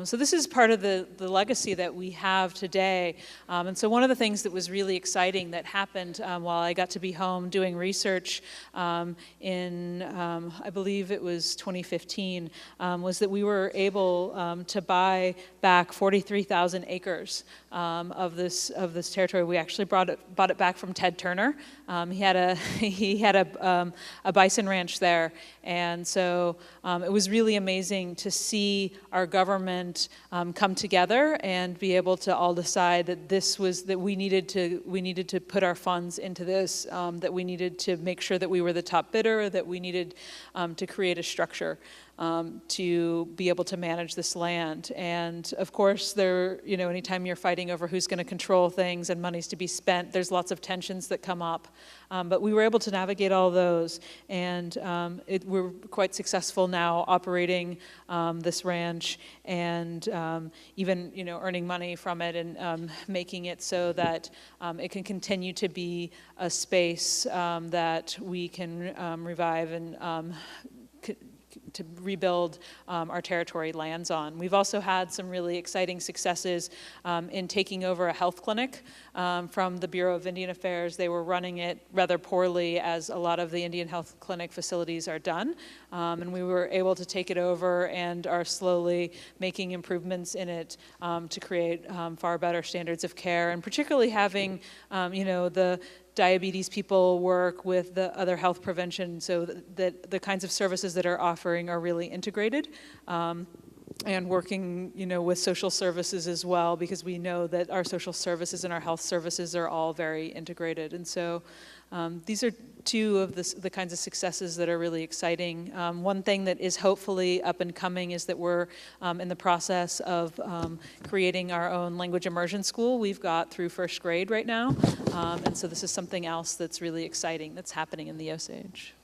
So this is part of the legacy that we have today. And so one of the things that was really exciting that happened while I got to be home doing research in, I believe it was 2015, was that we were able to buy back 43,000 acres of this territory. We actually bought it back from Ted Turner. He had a bison ranch there, and so it was really amazing to see our government come together and be able to all decide that we needed to put our funds into this, that we needed to make sure that we were the top bidder, that we needed to create a structure to be able to manage this land. And of course, anytime you're fighting over who's going to control things and money's to be spent, there's lots of tensions that come up. But we were able to navigate all those, and we're quite successful now operating this ranch, and even earning money from it, and making it so that it can continue to be a space that we can revive and to rebuild our territory lands on. We've also had some really exciting successes in taking over a health clinic from the Bureau of Indian Affairs. They were running it rather poorly, as a lot of the Indian health clinic facilities are done. And we were able to take it over and are slowly making improvements in it to create far better standards of care, and particularly having the diabetes people work with the other health prevention, so that the kinds of services that are offering are really integrated, and working with social services as well, because we know that our social services and our health services are all very integrated. And so these are two of the kinds of successes that are really exciting. One thing that is hopefully up and coming is that we're in the process of creating our own language immersion school. We've got through first grade right now, and so this is something else that's really exciting that's happening in the Osage.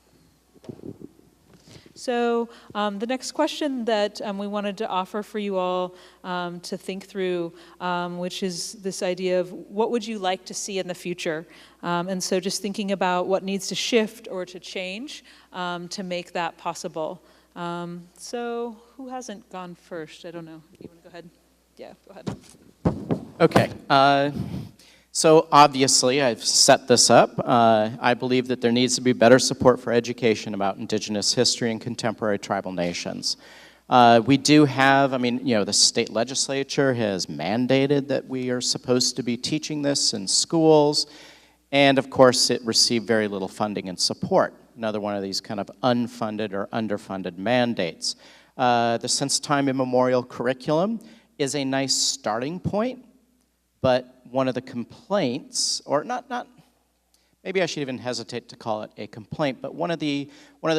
So the next question that we wanted to offer for you all to think through, which is this idea of what would you like to see in the future? And so just thinking about what needs to shift or to change to make that possible. So who hasn't gone first? I don't know. You want to go ahead? Yeah, go ahead. Okay. So obviously, I've set this up. I believe that there needs to be better support for education about Indigenous history and contemporary tribal nations. We do have, the state legislature has mandated that we are supposed to be teaching this in schools, and of course, it received very little funding and support. Another one of these kind of unfunded or underfunded mandates. The since time immemorial curriculum is a nice starting point, but one of the complaints, or not, maybe I should even hesitate to call it a complaint, but one of the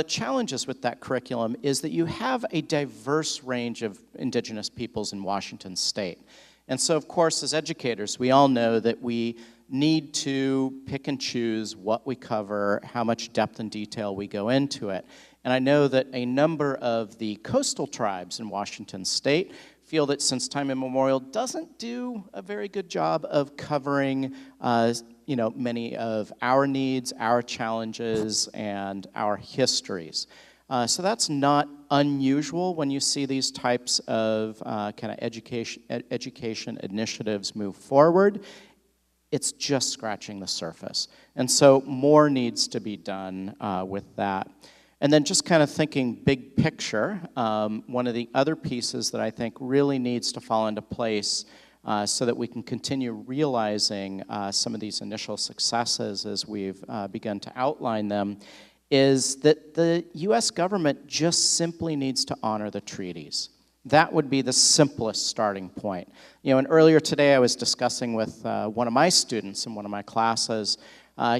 challenges with that curriculum is that you have a diverse range of Indigenous peoples in Washington State. And so, of course, as educators, we all know that we need to pick and choose what we cover, how much depth and detail we go into it. And I know that a number of the coastal tribes in Washington State feel that since time immemorial doesn't do a very good job of covering many of our needs, our challenges, and our histories. So that's not unusual when you see these types of kind of education initiatives move forward. It's just scratching the surface. And so more needs to be done with that. And then just kind of thinking big picture, one of the other pieces that I think really needs to fall into place so that we can continue realizing some of these initial successes as we've begun to outline them is that the U.S. government just simply needs to honor the treaties. That would be the simplest starting point. You know, and earlier today I was discussing with one of my students in one of my classes.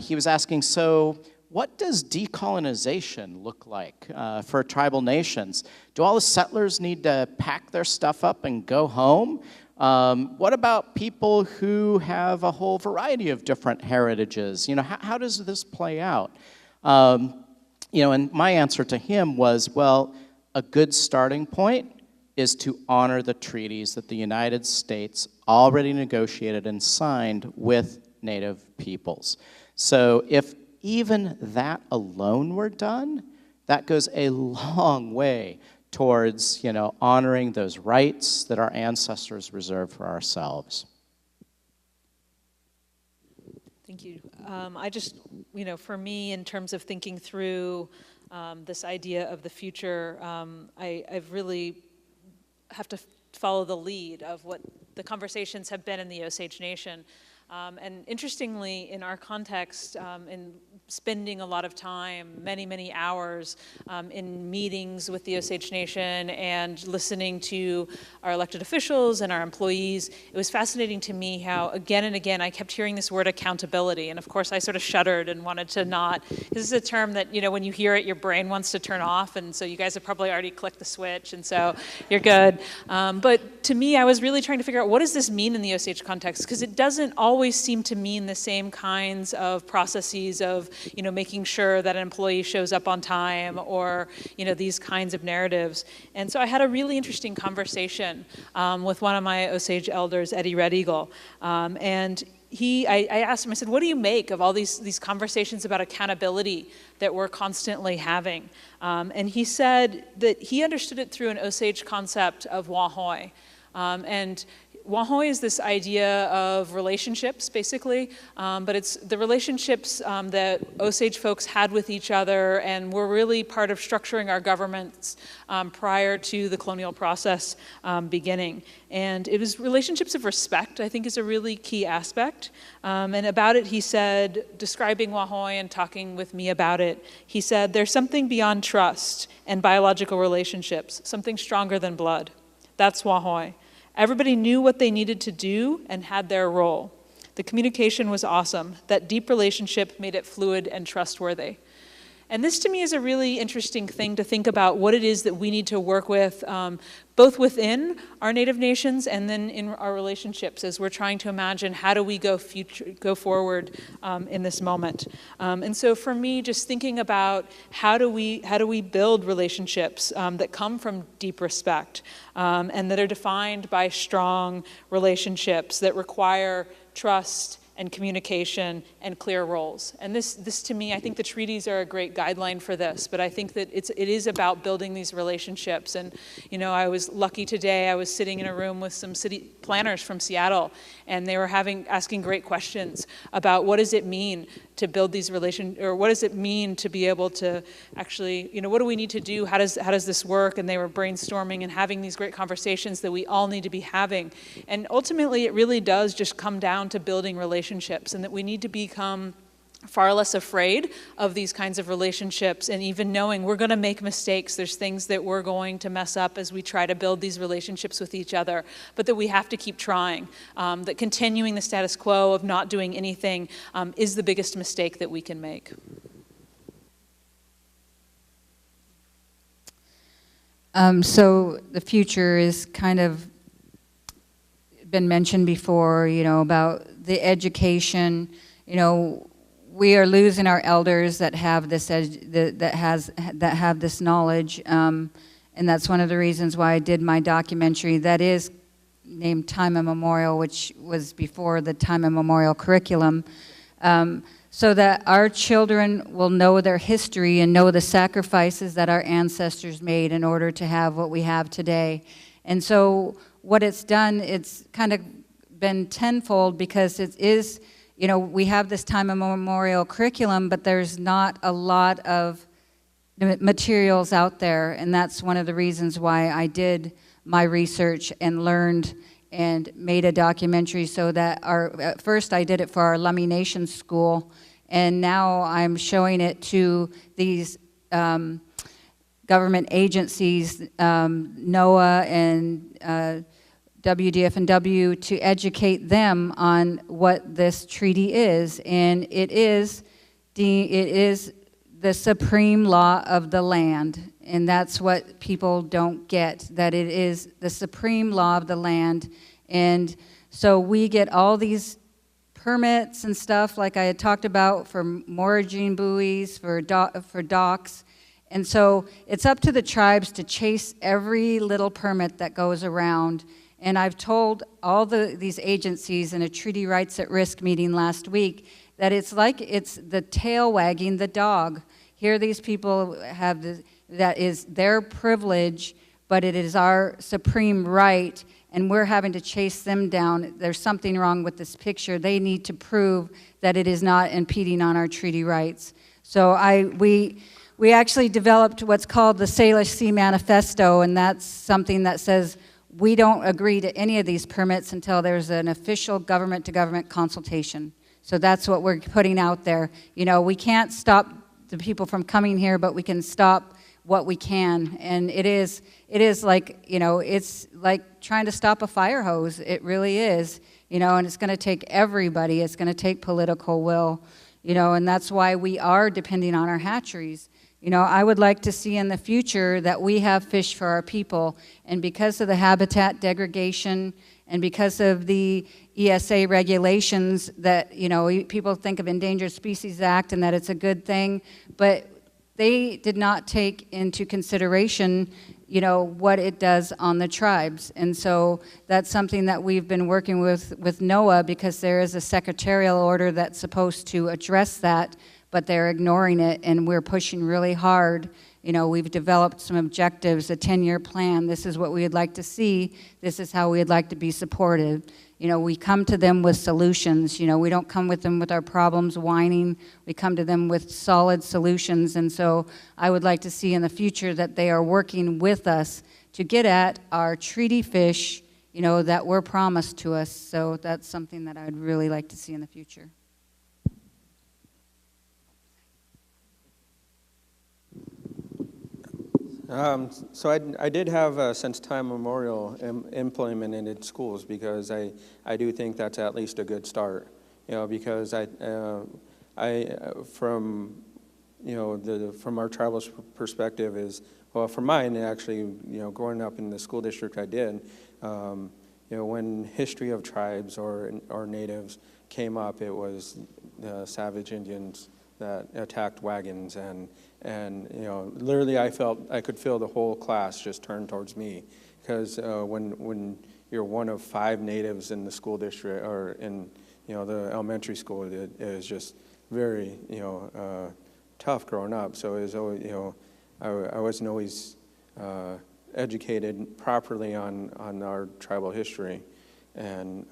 He was asking, so what does decolonization look like for tribal nations? Do all the settlers need to pack their stuff up and go home? What about people who have a whole variety of different heritages? You know, how does this play out? And my answer to him was, well, a good starting point is to honor the treaties that the United States already negotiated and signed with Native peoples. So if even that alone were done, that goes a long way towards, honoring those rights that our ancestors reserved for ourselves. Thank you. I just, for me, in terms of thinking through this idea of the future, I've really have to follow the lead of what the conversations have been in the Osage Nation. And interestingly, in our context, in spending a lot of time, many, many hours in meetings with the Osage Nation and listening to our elected officials and our employees, it was fascinating to me how again and again I kept hearing this word accountability. And of course I sort of shuddered and wanted to not, this is a term that, when you hear it, your brain wants to turn off. And so you guys have probably already clicked the switch, and so you're good. But to me, I was really trying to figure out, what does this mean in the Osage context? Because it doesn't always seem to mean the same kinds of processes of, making sure that an employee shows up on time, or, these kinds of narratives. And so I had a really interesting conversation with one of my Osage elders, Eddie Red Eagle, and I asked him, I said, what do you make of all these conversations about accountability that we're constantly having? And he said that he understood it through an Osage concept of wahoi. And wahoi is this idea of relationships, basically, but it's the relationships that Osage folks had with each other and were really part of structuring our governments prior to the colonial process beginning. And it was relationships of respect, I think, is a really key aspect. And about it, he said, describing wahoi and talking with me about it, he said, there's something beyond trust and biological relationships, something stronger than blood. That's wahoi. Everybody knew what they needed to do and had their role. The communication was awesome. That deep relationship made it fluid and trustworthy. And this to me is a really interesting thing to think about, what it is that we need to work with, both within our Native nations and then in our relationships as we're trying to imagine how do we go forward in this moment. And so for me, just thinking about how do we build relationships that come from deep respect and that are defined by strong relationships that require trust and communication and clear roles. And this to me, I think the treaties are a great guideline for this, but I think that it is about building these relationships. And I was lucky today, I was sitting in a room with some city planners from Seattle, and they were asking great questions about what does it mean to build these relations, or what does it mean to be able to actually, what do we need to do? How does this work? And they were brainstorming and having these great conversations that we all need to be having. And ultimately, it really does just come down to building relationships, and that we need to become far less afraid of these kinds of relationships, and even knowing we're going to make mistakes. There's things that we're going to mess up as we try to build these relationships with each other, but that we have to keep trying. That continuing the status quo of not doing anything is the biggest mistake that we can make. So the future is kind of been mentioned before, about the education. We are losing our elders that have this that have this knowledge, and that's one of the reasons why I did my documentary that is named Time Immemorial, which was before the Time Immemorial curriculum, so that our children will know their history and know the sacrifices that our ancestors made in order to have what we have today. And so what it's done, it's kind of been tenfold, because it is, we have this time immemorial curriculum, but there's not a lot of materials out there, and that's one of the reasons why I did my research and learned and made a documentary, so that at first I did it for our Lummi Nation school, and now I'm showing it to these government agencies, NOAA and WDF&W, to educate them on what this treaty is. And it is the supreme law of the land, and that's what people don't get, that it is the supreme law of the land. And so we get all these permits and stuff, like I had talked about, for mortgaging buoys, for docks. And so it's up to the tribes to chase every little permit that goes around. And I've told all these agencies in a Treaty Rights at Risk meeting last week that it's like it's the tail wagging the dog. Here these people have that is their privilege, but it is our supreme right, and we're having to chase them down. There's something wrong with this picture. They need to prove that it is not impeding on our treaty rights. So we actually developed what's called the Salish Sea Manifesto, and that's something that says we don't agree to any of these permits until there's an official government-to-government consultation. So that's what we're putting out there. We can't stop the people from coming here, but we can stop what we can. And it is like, it's like trying to stop a fire hose. It really is, and it's going to take everybody. It's going to take political will, and that's why we are depending on our hatcheries. I would like to see in the future that we have fish for our people, and because of the habitat degradation and because of the ESA regulations that, people think of Endangered Species Act and that it's a good thing, but they did not take into consideration, what it does on the tribes. And so that's something that we've been working with NOAA, because there is a secretarial order that's supposed to address that, but they're ignoring it, and we're pushing really hard. We've developed some objectives, a 10-year plan. This is what we would like to see. This is how we'd like to be supported. We come to them with solutions. We don't come with them with our problems whining. We come to them with solid solutions. And so I would like to see in the future that they are working with us to get at our treaty fish, that were promised to us. So that's something that I'd really like to see in the future. So I did have since time memorial implemented in schools, because I do think that's at least a good start, because from our tribal perspective is, well, from mine actually, growing up in the school district I did, when history of tribes or natives came up, it was the savage Indians that attacked wagons, and literally I could feel the whole class just turn towards me, because when you're one of 5 natives in the school district, or in the elementary school, it is just very tough growing up. So it was always, I wasn't always educated properly on our tribal history, and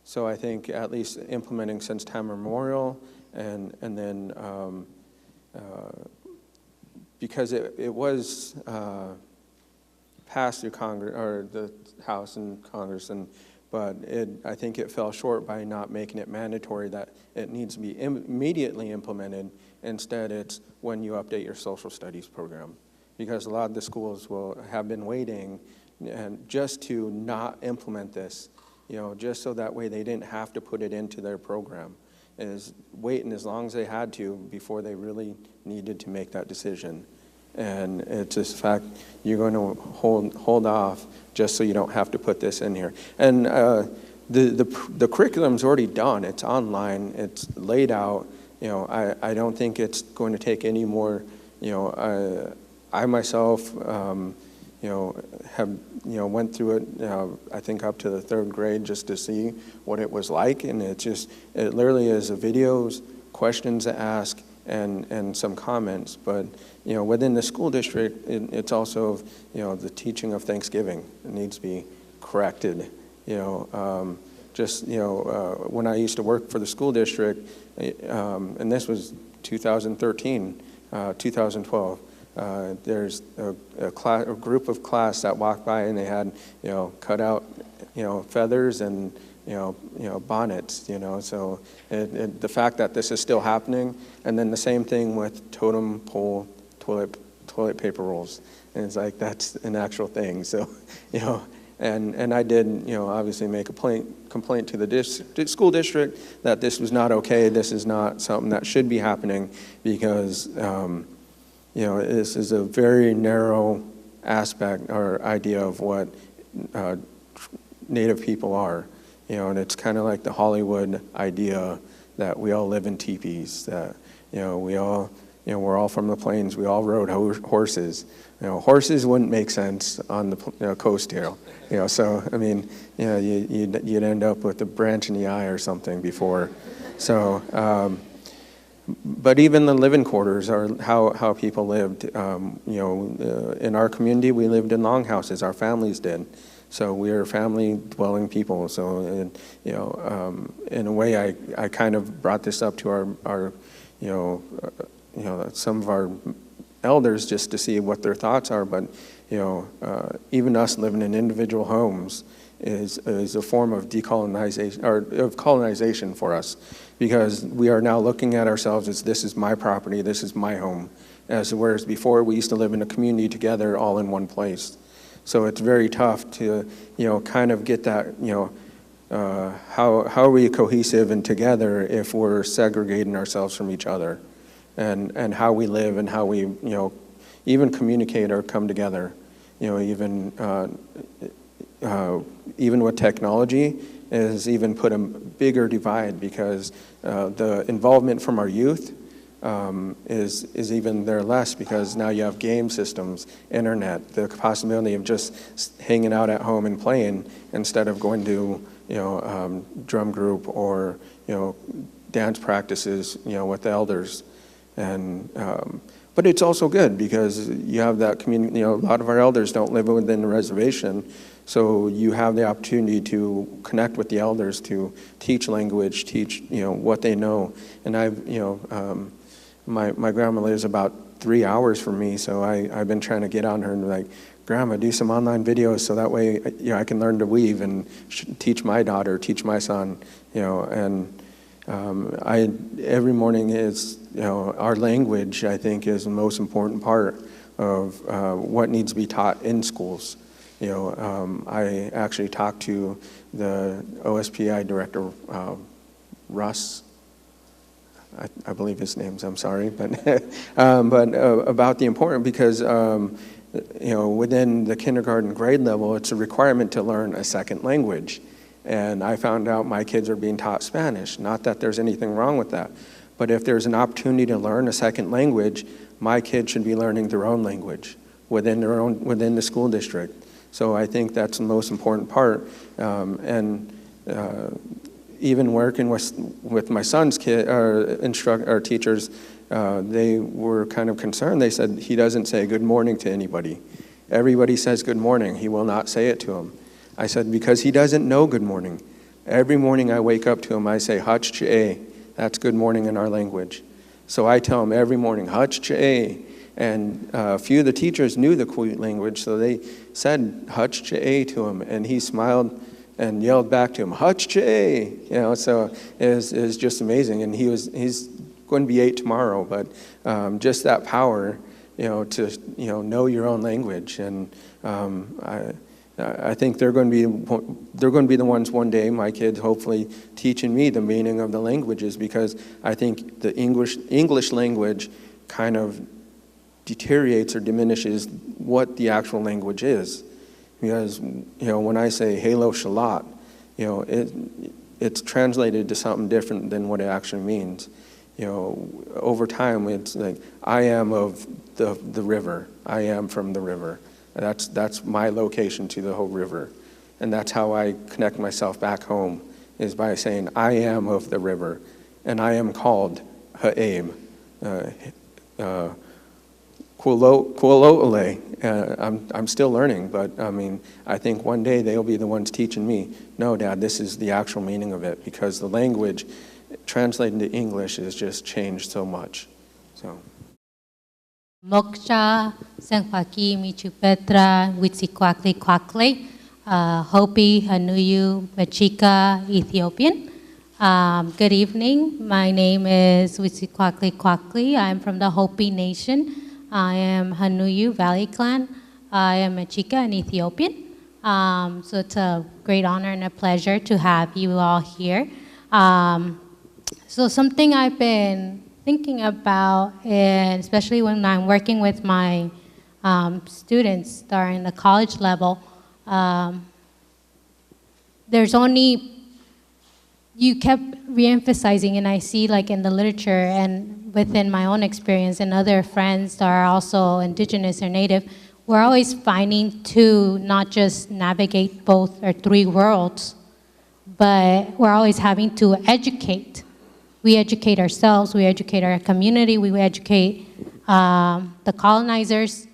so I think at least implementing since time memorial. And then because it was passed through Congress, or the House and Congress, but I think it fell short by not making it mandatory that it needs to be immediately implemented. Instead, it's when you update your social studies program, because a lot of the schools have been waiting and just to not implement this, just so that way they didn't have to put it into their program, is waiting as long as they had to before they really needed to make that decision. And it's just the fact you're going to hold off just so you don't have to put this in here. And the curriculum's already done. It's online. It's laid out. I don't think it's going to take any more. I myself, have went through it. I think up to the 3rd grade just to see what it was like, and it literally is a videos, questions to ask, and some comments. But within the school district, it's also the teaching of Thanksgiving. It needs to be corrected. When I used to work for the school district, and this was 2013, 2012. There's a group of class that walked by and they had cut out feathers and bonnets, so the fact that this is still happening. And then the same thing with totem pole toilet paper rolls, and it's like that's an actual thing. So and I did obviously make a complaint to the school district that this was not okay. This is not something that should be happening, because this is a very narrow aspect or idea of what Native people are. And it's kind of like the Hollywood idea that we all live in teepees, that we all we're all from the plains, we all rode horses. Horses wouldn't make sense on the coast here. So I mean, you'd end up with a branch in the eye or something before. So. But even the living quarters are how people lived. In our community, we lived in longhouses. Our families did. So we are family-dwelling people. So, in a way, I kind of brought this up to our some of our elders just to see what their thoughts are. But, even us living in individual homes is a form of decolonization, or of colonization for us, because we are now looking at ourselves as this is my property, this is my home, whereas before we used to live in a community together all in one place. So it's very tough to kind of get that, how are we cohesive and together if we're segregating ourselves from each other, and how we live and how we even communicate or come together, even with technology, is even put a bigger divide, because the involvement from our youth is even there less, because now you have game systems, internet, the possibility of just hanging out at home and playing instead of going to drum group or dance practices with the elders. And but it's also good because you have that community. A lot of our elders don't live within the reservation. So you have the opportunity to connect with the elders, to teach language, teach what they know. And my grandma lives about 3 hours from me, so I've been trying to get on her and be like, Grandma, do some online videos so that way I can learn to weave and teach my daughter, teach my son. And every morning is our language. I think is the most important part of what needs to be taught in schools. I actually talked to the OSPI director, Russ, I believe his name's, I'm sorry, but about the important, because within the kindergarten grade level, it's a requirement to learn a second language. And I found out my kids are being taught Spanish. Not that there's anything wrong with that, but if there's an opportunity to learn a second language, my kids should be learning their own language within the school district. So I think that's the most important part. Even working with my son's teachers, they were kind of concerned. They said he doesn't say good morning to anybody. Everybody says good morning. He will not say it to him. I said, because he doesn't know good morning. Every morning I wake up to him, I say, Hutch Ch'e. That's good morning in our language. So I tell him every morning, Hutch Ch'e. And a few of the teachers knew the Koyuk language, so they said Hutch Ch'e to him, and he smiled and yelled back to him, "Hutch-che!" You know, so it's just amazing. And he's going to be 8 tomorrow, but just that power, you know, to know your own language. And I think they're going to be the ones one day, my kids, hopefully teaching me the meaning of the languages, because I think the English language kind of deteriorates or diminishes what the actual language is. Because, you know, when I say "Halo Shalat," you know, it's translated to something different than what it actually means. You know, over time, it's like, I am of the river. I am from the river. That's my location to the whole river. And that's how I connect myself back home, is by saying, I am of the river, and I am called Ha'aim. Kualo'ole. I'm still learning, but I mean, I think one day they'll be the ones teaching me, no, Dad, this is the actual meaning of it, because the language translated into English has just changed so much. So. Moksha, Senkwaki, Michu Petra, Witsikwakli Kwakli, Hopi, Hanuyu, Machika, Ethiopian. Good evening. My name is Witsikwakli Kwakli. I'm from the Hopi Nation. I am Hanuyu Valley Clan. I am a Chica and Ethiopian. So it's a great honor and a pleasure to have you all here. So something I've been thinking about, and especially when I'm working with my students that are in the college level, there's only, you kept re-emphasizing, and I see like in the literature and within my own experience and other friends that are also indigenous or native, we're always finding to not just navigate both or 3 worlds, but we're always having to educate. We educate ourselves, we educate our community, we educate the colonizers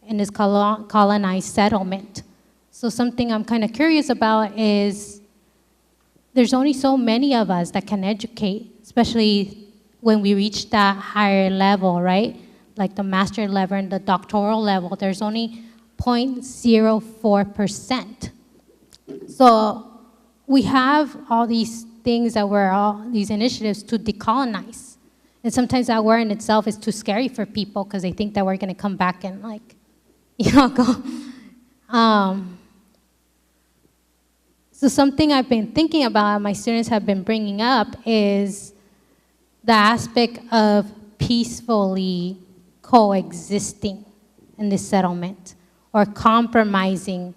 in this colonized settlement. So something I'm kind of curious about is, there's only so many of us that can educate, especially when we reach that higher level, right? Like the master level and the doctoral level, there's only 0.04%. So we have all these things that these initiatives to decolonize. And sometimes that word in itself is too scary for people because they think that we're gonna come back and like, go. So something I've been thinking about, and my students have been bringing up, is the aspect of peacefully coexisting in this settlement or compromising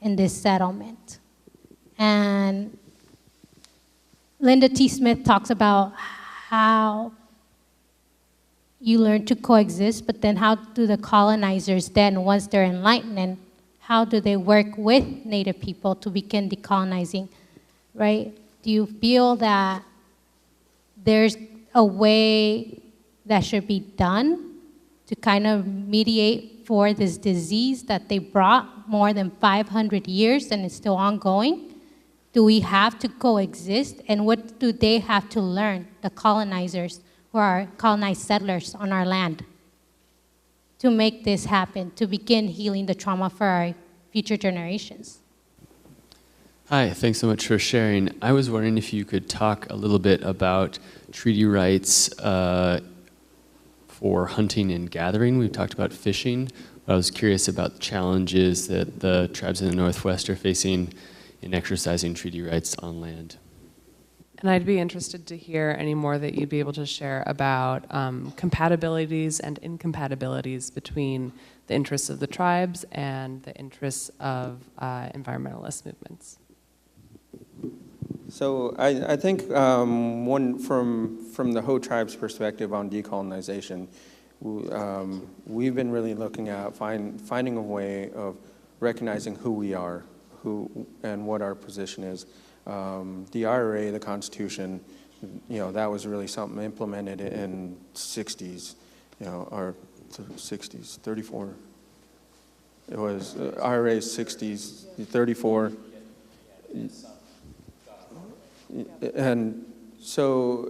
in this settlement. And Linda T. Smith talks about how you learn to coexist, but then how do the colonizers then, once they're enlightened, how do they work with Native people to begin decolonizing, right? Do you feel that there's a way that should be done to kind of mediate for this disease that they brought more than 500 years and it's still ongoing? Do we have to coexist? And what do they have to learn, the colonizers who are colonized settlers on our land, to make this happen, to begin healing the trauma for our future generations? Hi, thanks so much for sharing. I was wondering if you could talk a little bit about treaty rights for hunting and gathering. We've talked about fishing, but I was curious about the challenges that the tribes in the Northwest are facing in exercising treaty rights on land. And I'd be interested to hear any more that you'd be able to share about compatibilities and incompatibilities between the interests of the tribes and the interests of environmentalist movements. So I think one from the Ho tribe's perspective on decolonization, we've been really looking at finding a way of recognizing who we are, and what our position is. The IRA, the Constitution, that was really something implemented in 60s, or 60s, 34. It was IRA 60s, 34. And so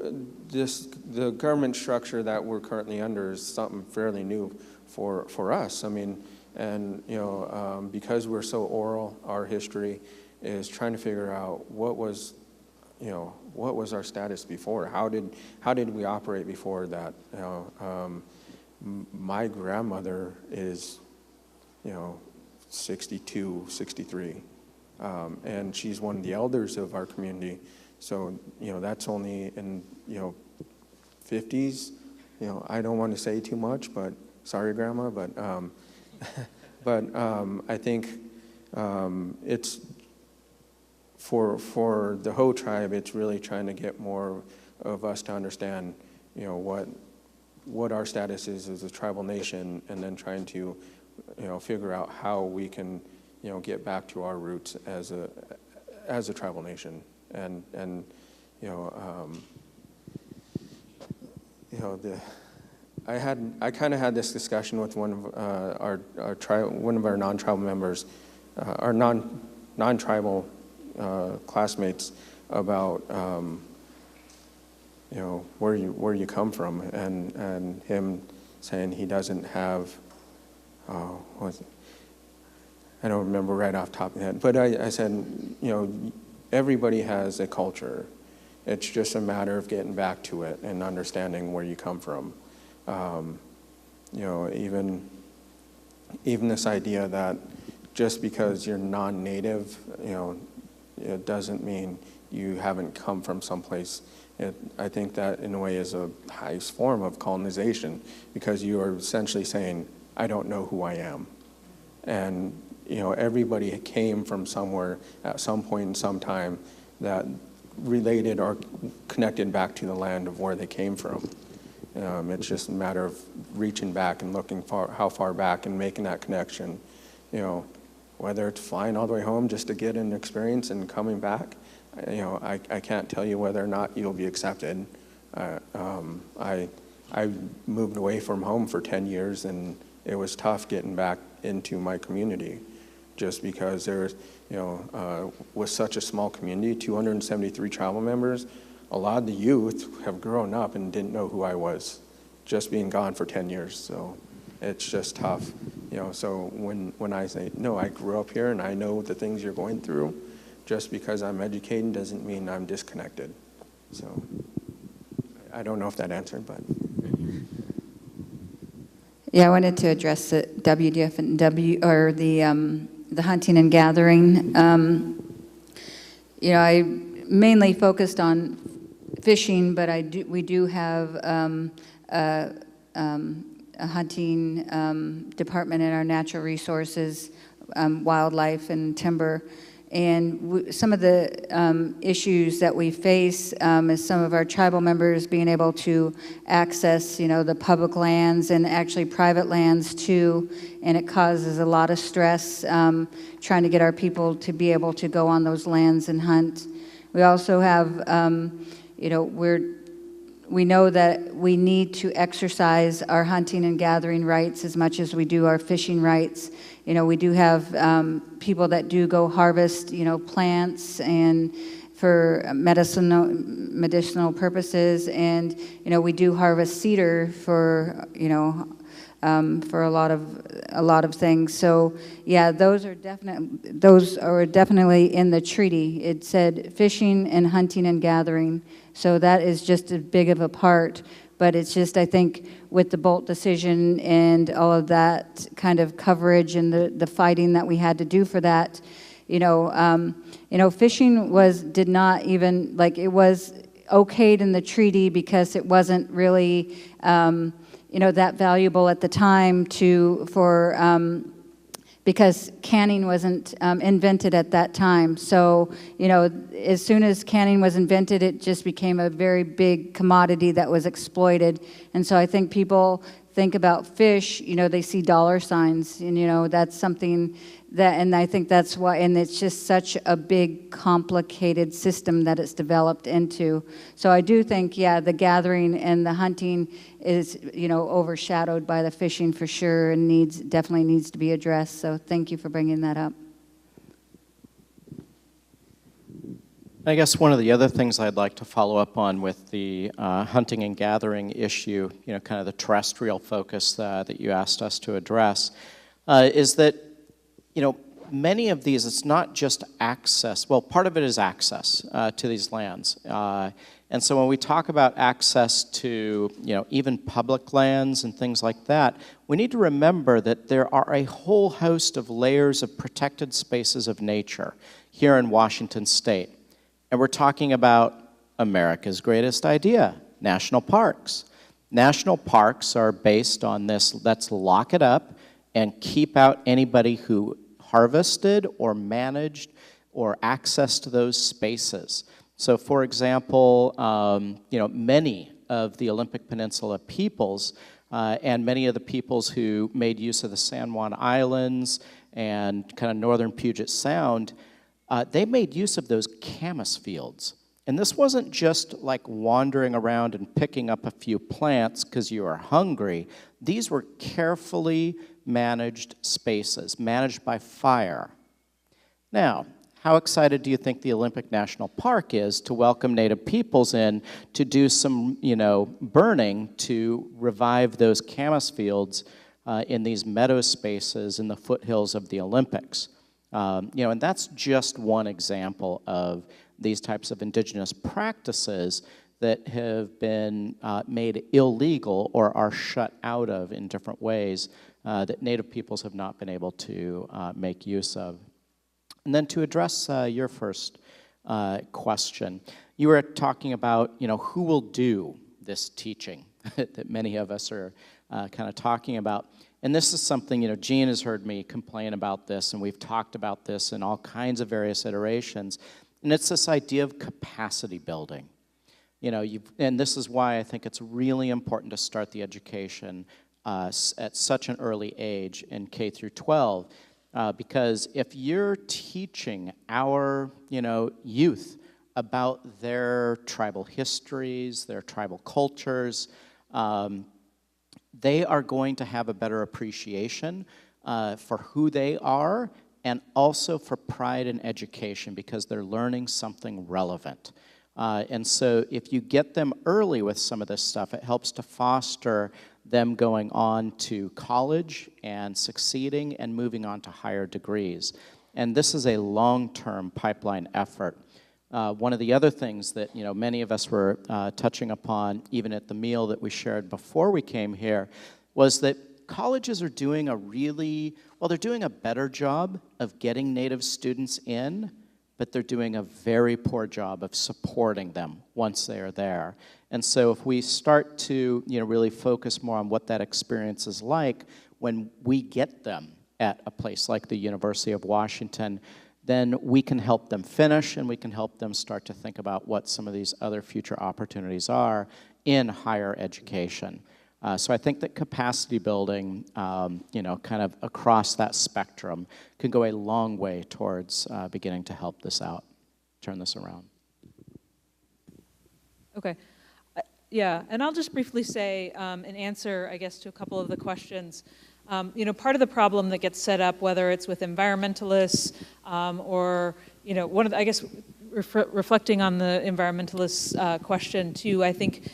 the government structure that we're currently under is something fairly new for us. I mean, and because we're so oral, our history, is trying to figure out what was our status before? How did we operate before that? My grandmother is, 62, 63, and she's one of the elders of our community. So, that's only in, 50s. I don't want to say too much, but sorry, Grandma, but I think it's for the Hoh tribe, it's really trying to get more of us to understand, what our status is as a tribal nation, and then trying to, figure out how we can, get back to our roots as a tribal nation, and I kind of had this discussion with one of our non-tribal members, our non-tribal classmates about where you come from, and him saying he doesn't have I don't remember right off the top of my head, but I said, everybody has a culture. It's just a matter of getting back to it and understanding where you come from. Even this idea that just because you're non-native, it doesn't mean you haven't come from someplace. I think that in a way is a highest form of colonization, because you are essentially saying, I don't know who I am. And everybody came from somewhere at some point in some time that related or connected back to the land of where they came from. It's just a matter of reaching back and looking how far back and making that connection. Whether it's flying all the way home just to get an experience and coming back, I can't tell you whether or not you'll be accepted. I moved away from home for 10 years, and it was tough getting back into my community, just because there's, with such a small community, 273 tribal members, a lot of the youth have grown up and didn't know who I was, just being gone for 10 years. So it's just tough. So when I say, no, I grew up here and I know the things you're going through, just because I'm educated doesn't mean I'm disconnected. So I don't know if that answered, but. Yeah, I wanted to address the WDF and or the hunting and gathering. I mainly focused on fishing, but we do have a hunting department in our natural resources, wildlife and timber. And some of the issues that we face is some of our tribal members being able to access, the public lands and actually private lands too. And it causes a lot of stress trying to get our people to be able to go on those lands and hunt. We also have, we know that we need to exercise our hunting and gathering rights as much as we do our fishing rights. We do have people that do go harvest, plants and for medicinal purposes, and we do harvest cedar for for a lot of things. So yeah, those are definitely in the treaty. It said fishing and hunting and gathering. So that is just as big of a part. But it's just, I think, with the Bolt decision and all of that kind of coverage and the fighting that we had to do for that, fishing did not even, it was okayed in the treaty because it wasn't really, that valuable at the time because canning wasn't invented at that time. So, as soon as canning was invented, it just became a very big commodity that was exploited. And so I think people think about fish, they see dollar signs, and, that's something that, and I think that's why, and it's just such a big, complicated system that it's developed into. So I do think, yeah, the gathering and the hunting is, overshadowed by the fishing for sure, and definitely needs to be addressed. So thank you for bringing that up. I guess one of the other things I'd like to follow up on with the hunting and gathering issue, kind of the terrestrial focus that you asked us to address, is that, many of these, it's not just access. Well, part of it is access to these lands. And so when we talk about access to, even public lands and things like that, we need to remember that there are a whole host of layers of protected spaces of nature here in Washington State. And we're talking about America's greatest idea, national parks. National parks are based on this, let's lock it up and keep out anybody who harvested or managed or accessed those spaces. So for example, many of the Olympic Peninsula peoples and many of the peoples who made use of the San Juan Islands and kind of northern Puget Sound, they made use of those camas fields. And this wasn't just like wandering around and picking up a few plants because you were hungry. These were carefully managed spaces, managed by fire. Now, how excited do you think the Olympic National Park is to welcome Native peoples in to do some, burning to revive those camas fields in these meadow spaces in the foothills of the Olympics? And that's just one example of these types of indigenous practices that have been made illegal or are shut out of in different ways that Native peoples have not been able to make use of. And then to address your first question, you were talking about, who will do this teaching that many of us are kind of talking about. And this is something, Jean has heard me complain about this, and we've talked about this in all kinds of various iterations. And it's this idea of capacity building. And this is why I think it's really important to start the education at such an early age in K through 12. Because if you're teaching our, youth about their tribal histories, their tribal cultures, they are going to have a better appreciation for who they are and also for pride in education because they're learning something relevant. And so if you get them early with some of this stuff, it helps to foster them going on to college and succeeding and moving on to higher degrees. And this is a long-term pipeline effort. One of the other things that many of us were touching upon, even at the meal that we shared before we came here, was that colleges are doing they're doing a better job of getting Native students in, but they're doing a very poor job of supporting them once they are there. And so if we start to really focus more on what that experience is like when we get them at a place like the University of Washington, then we can help them finish and we can help them start to think about what some of these other future opportunities are in higher education. So I think that capacity building, kind of across that spectrum can go a long way towards beginning to help this out, turn this around. Okay. Yeah, and I'll just briefly say an answer, I guess, to a couple of the questions. Part of the problem that gets set up, whether it's with environmentalists or, one of the, I guess, reflecting on the environmentalist question too, I think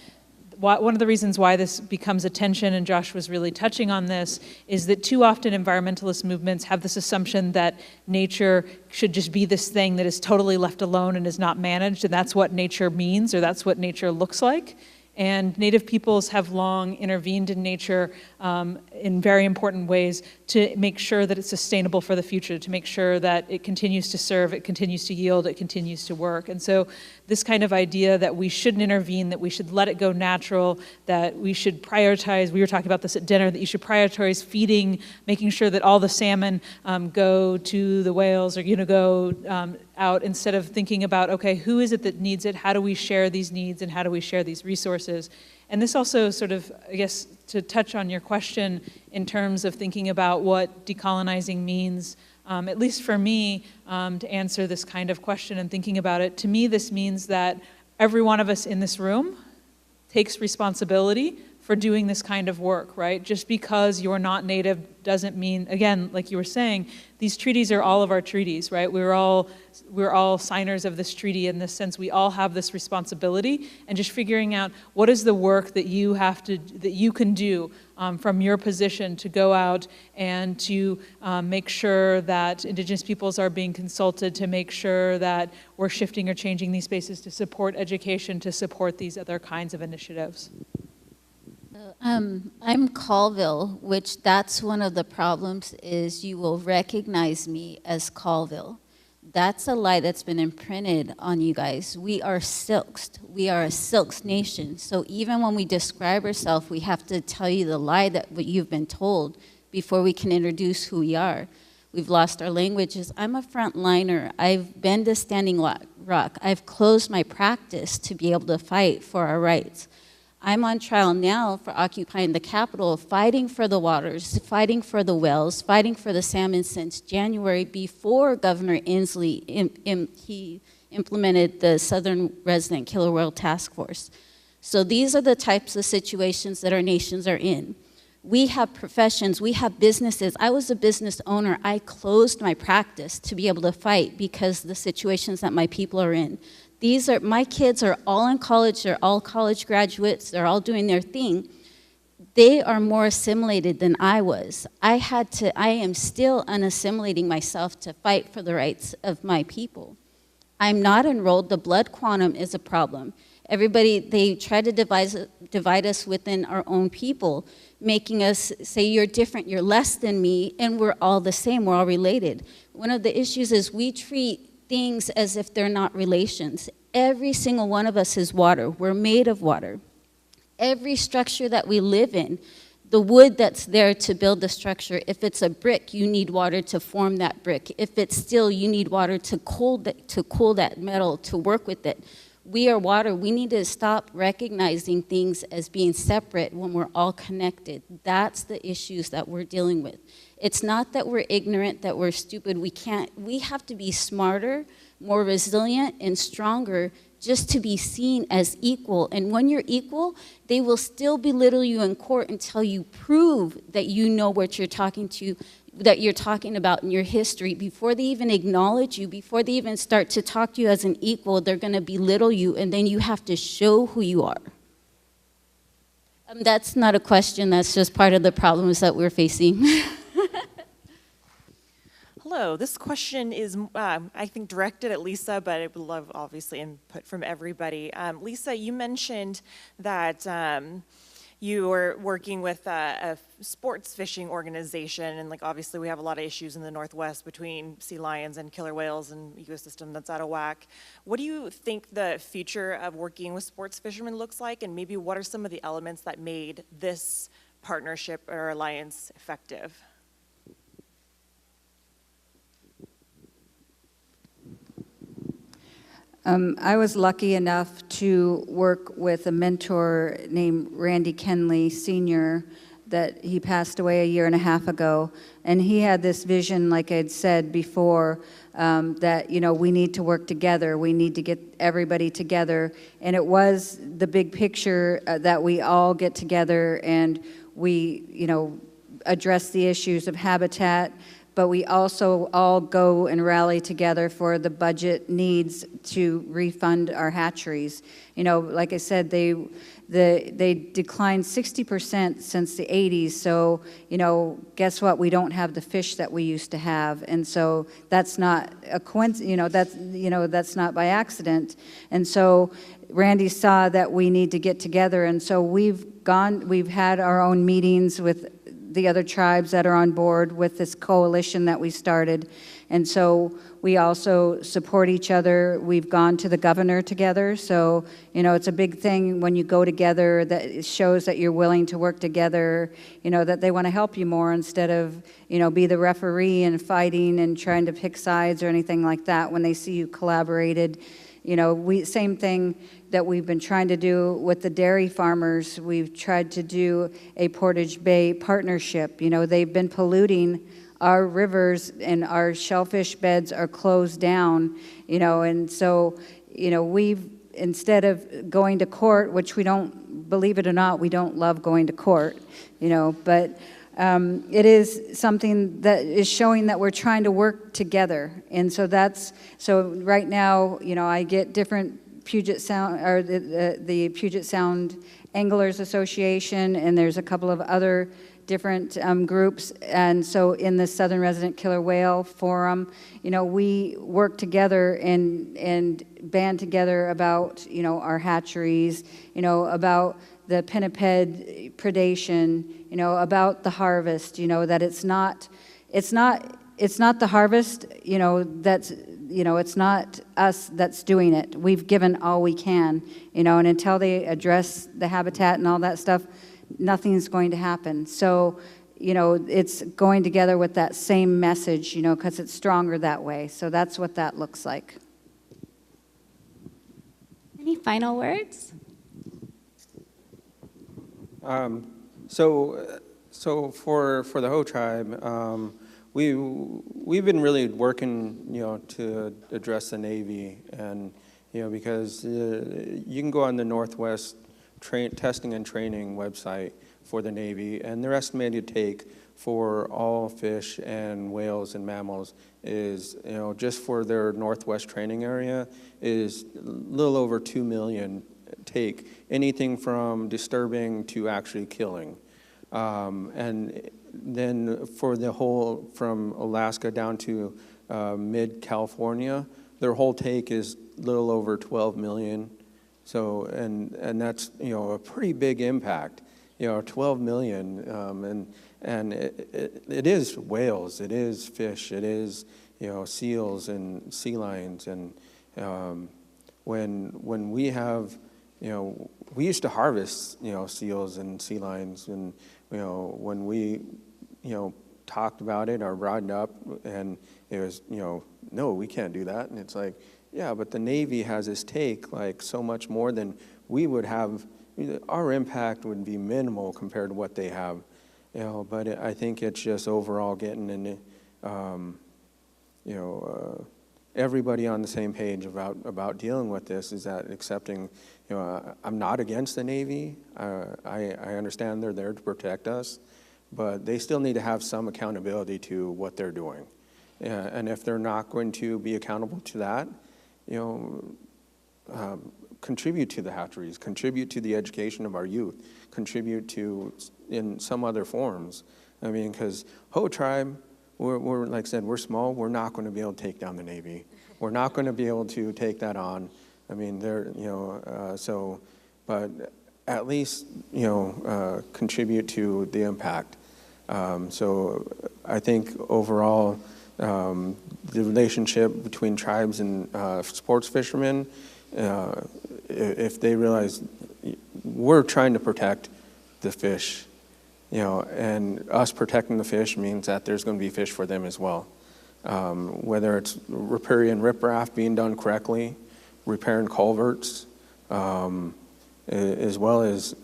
one of the reasons why this becomes a tension, and Josh was really touching on this, is that too often environmentalist movements have this assumption that nature should just be this thing that is totally left alone and is not managed, and that's what nature means, or that's what nature looks like. And Native peoples have long intervened in nature in very important ways to make sure that it's sustainable for the future, to make sure that it continues to serve, it continues to yield, it continues to work. And so this kind of idea that we shouldn't intervene, that we should let it go natural, that we should prioritize, we were talking about this at dinner, that you should prioritize feeding, making sure that all the salmon go to the whales or go out, instead of thinking about, okay, who is it that needs it, how do we share these needs, and how do we share these resources? And this also sort of, I guess, to touch on your question in terms of thinking about what decolonizing means, at least for me, to answer this kind of question and thinking about it, to me this means that every one of us in this room takes responsibility for doing this kind of work, right? Just because you're not Native doesn't mean, again, like you were saying, these treaties are all of our treaties, right? We're all signers of this treaty in this sense. We all have this responsibility, and just figuring out what is the work that you can do from your position to go out and to make sure that Indigenous peoples are being consulted, to make sure that we're shifting or changing these spaces to support education, to support these other kinds of initiatives. I'm Colville, which that's one of the problems, is you will recognize me as Colville. That's a lie that's been imprinted on you guys. We are Silks. We are a Silks nation. So even when we describe ourselves, we have to tell you the lie that what you've been told before we can introduce who we are. We've lost our languages. I'm a frontliner. I've been to Standing Rock. I've closed my practice to be able to fight for our rights. I'm on trial now for occupying the Capitol, fighting for the waters, fighting for the whales, fighting for the salmon since January, before Governor Inslee he implemented the Southern Resident Killer Whale Task Force. So these are the types of situations that our nations are in. We have professions, we have businesses. I was a business owner. I closed my practice to be able to fight because of the situations that my people are in. My kids are all in college, they're all college graduates, they're all doing their thing. They are more assimilated than I was. I am still unassimilating myself to fight for the rights of my people. I'm not enrolled, the blood quantum is a problem. Everybody, they try to divide us within our own people, making us say you're different, you're less than me, and we're all the same, we're all related. One of the issues is we treat things as if they're not relations. Every single one of us is water. We're made of water. Every structure that we live in, the wood that's there to build the structure, if it's a brick, you need water to form that brick. If it's steel, you need water to cool that metal, to work with it. We are water. We need to stop recognizing things as being separate when we're all connected. That's the issues that we're dealing with. It's not that we're ignorant, that we're stupid. We have to be smarter, more resilient, and stronger just to be seen as equal. And when you're equal, they will still belittle you in court until you prove that you know what you're talking about in your history. Before they even acknowledge you, before they even start to talk to you as an equal, they're gonna belittle you, and then you have to show who you are. That's not a question, that's just part of the problems that we're facing. Hello, this question is, I think, directed at Lisa, but I would love, obviously, input from everybody. Lisa, you mentioned that you were working with a sports fishing organization, and obviously we have a lot of issues in the Northwest between sea lions and killer whales and ecosystem that's out of whack. What do you think the future of working with sports fishermen looks like, and maybe what are some of the elements that made this partnership or alliance effective? I was lucky enough to work with a mentor named Randy Kenley Sr. that he passed away a year and a half ago. And he had this vision, like I'd said before, that, we need to work together. We need to get everybody together. And it was the big picture that we all get together and we, address the issues of habitat, but we also all go and rally together for the budget needs to refund our hatcheries. Like I said, they declined 60% since the 80s, so, guess what? We don't have the fish that we used to have, and so that's not a coincidence, that's not by accident. And so Randy saw that we need to get together, and so we've had our own meetings with the other tribes that are on board with this coalition that we started. And so we also support each other. We've gone to the governor together. So, it's a big thing when you go together, that it shows that you're willing to work together, that they want to help you more instead of, be the referee and fighting and trying to pick sides or anything like that. When they see you collaborated, same thing that we've been trying to do with the dairy farmers. We've tried to do a Portage Bay partnership. They've been polluting our rivers and our shellfish beds are closed down, and so, we've, instead of going to court, which we don't believe it or not, we don't love going to court, but it is something that is showing that we're trying to work together. And so right now, I get different Puget Sound, or the Puget Sound Anglers Association, and there's a couple of other different groups. And so in the Southern Resident Killer Whale Forum, we work together and band together about, our hatcheries, about the pinniped predation, about the harvest, that it's not the harvest, that's, it's not us that's doing it. We've given all we can, and until they address the habitat and all that stuff, nothing's going to happen. So, it's going together with that same message, because it's stronger that way. So that's what that looks like. Any final words? So for the Hoh tribe, we've been really working, to address the Navy, and because you can go on the Northwest Testing and Training website for the Navy, and their estimated take for all fish and whales and mammals is, just for their Northwest training area, is a little over 2 million take, anything from disturbing to actually killing. And then for the whole, from Alaska down to mid-California, their whole take is a little over 12 million. So, and that's, a pretty big impact, 12 million. And it is whales, it is fish, it is, seals and sea lions. And when we have, we used to harvest, seals and sea lions, and, when we, talked about it or brought it up, and it was, no, we can't do that. And it's like, yeah, but the Navy has this take, like, so much more than we would have. Our impact would be minimal compared to what they have, but I think it's just overall getting in, everybody on the same page about dealing with this, is that accepting, I'm not against the Navy. I understand they're there to protect us, but they still need to have some accountability to what they're doing. And if they're not going to be accountable to that, contribute to the hatcheries, contribute to the education of our youth, contribute to in some other forms. I mean, because Hoh tribe, we're like I said, we're small. We're not going to be able to take down the Navy. We're not going to be able to take that on. I mean, but at least, contribute to the impact. So I think overall, the relationship between tribes and sports fishermen, if they realize we're trying to protect the fish, and us protecting the fish means that there's going to be fish for them as well. Whether it's riparian riprap being done correctly, repairing culverts, as well as,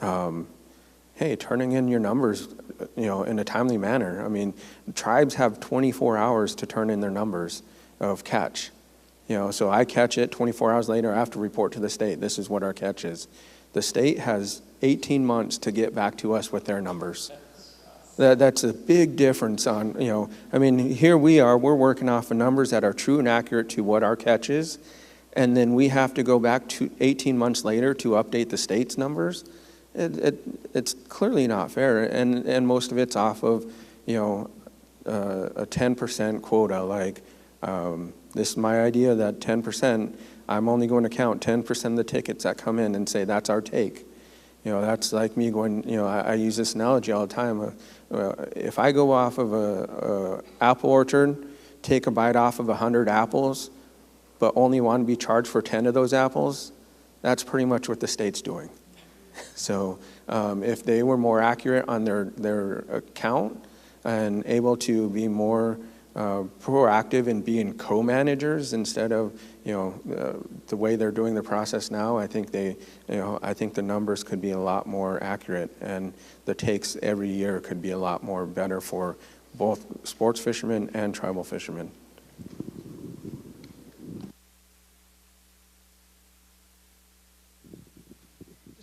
hey, turning in your numbers, in a timely manner. I mean, tribes have 24 hours to turn in their numbers of catch. So I catch it 24 hours later, I have to report to the state, this is what our catch is. The state has 18 months to get back to us with their numbers. That's a big difference on, I mean, here we are, we're working off of numbers that are true and accurate to what our catch is, and then we have to go back to 18 months later to update the state's numbers. It's clearly not fair, and most of it's off of, a 10% quota, like, this is my idea that 10%, I'm only going to count 10% of the tickets that come in and say that's our take. That's like me going, I use this analogy all the time. If I go off of a apple orchard, take a bite off of 100 apples, but only want to be charged for 10 of those apples, that's pretty much what the state's doing. So if they were more accurate on their account and able to be more proactive in being co-managers instead of the way they're doing the process now, I think I think the numbers could be a lot more accurate, and the takes every year could be a lot more better for both sports fishermen and tribal fishermen.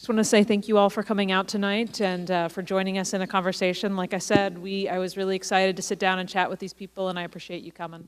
Just want to say thank you all for coming out tonight and for joining us in a conversation. Like I said, I was really excited to sit down and chat with these people, and I appreciate you coming.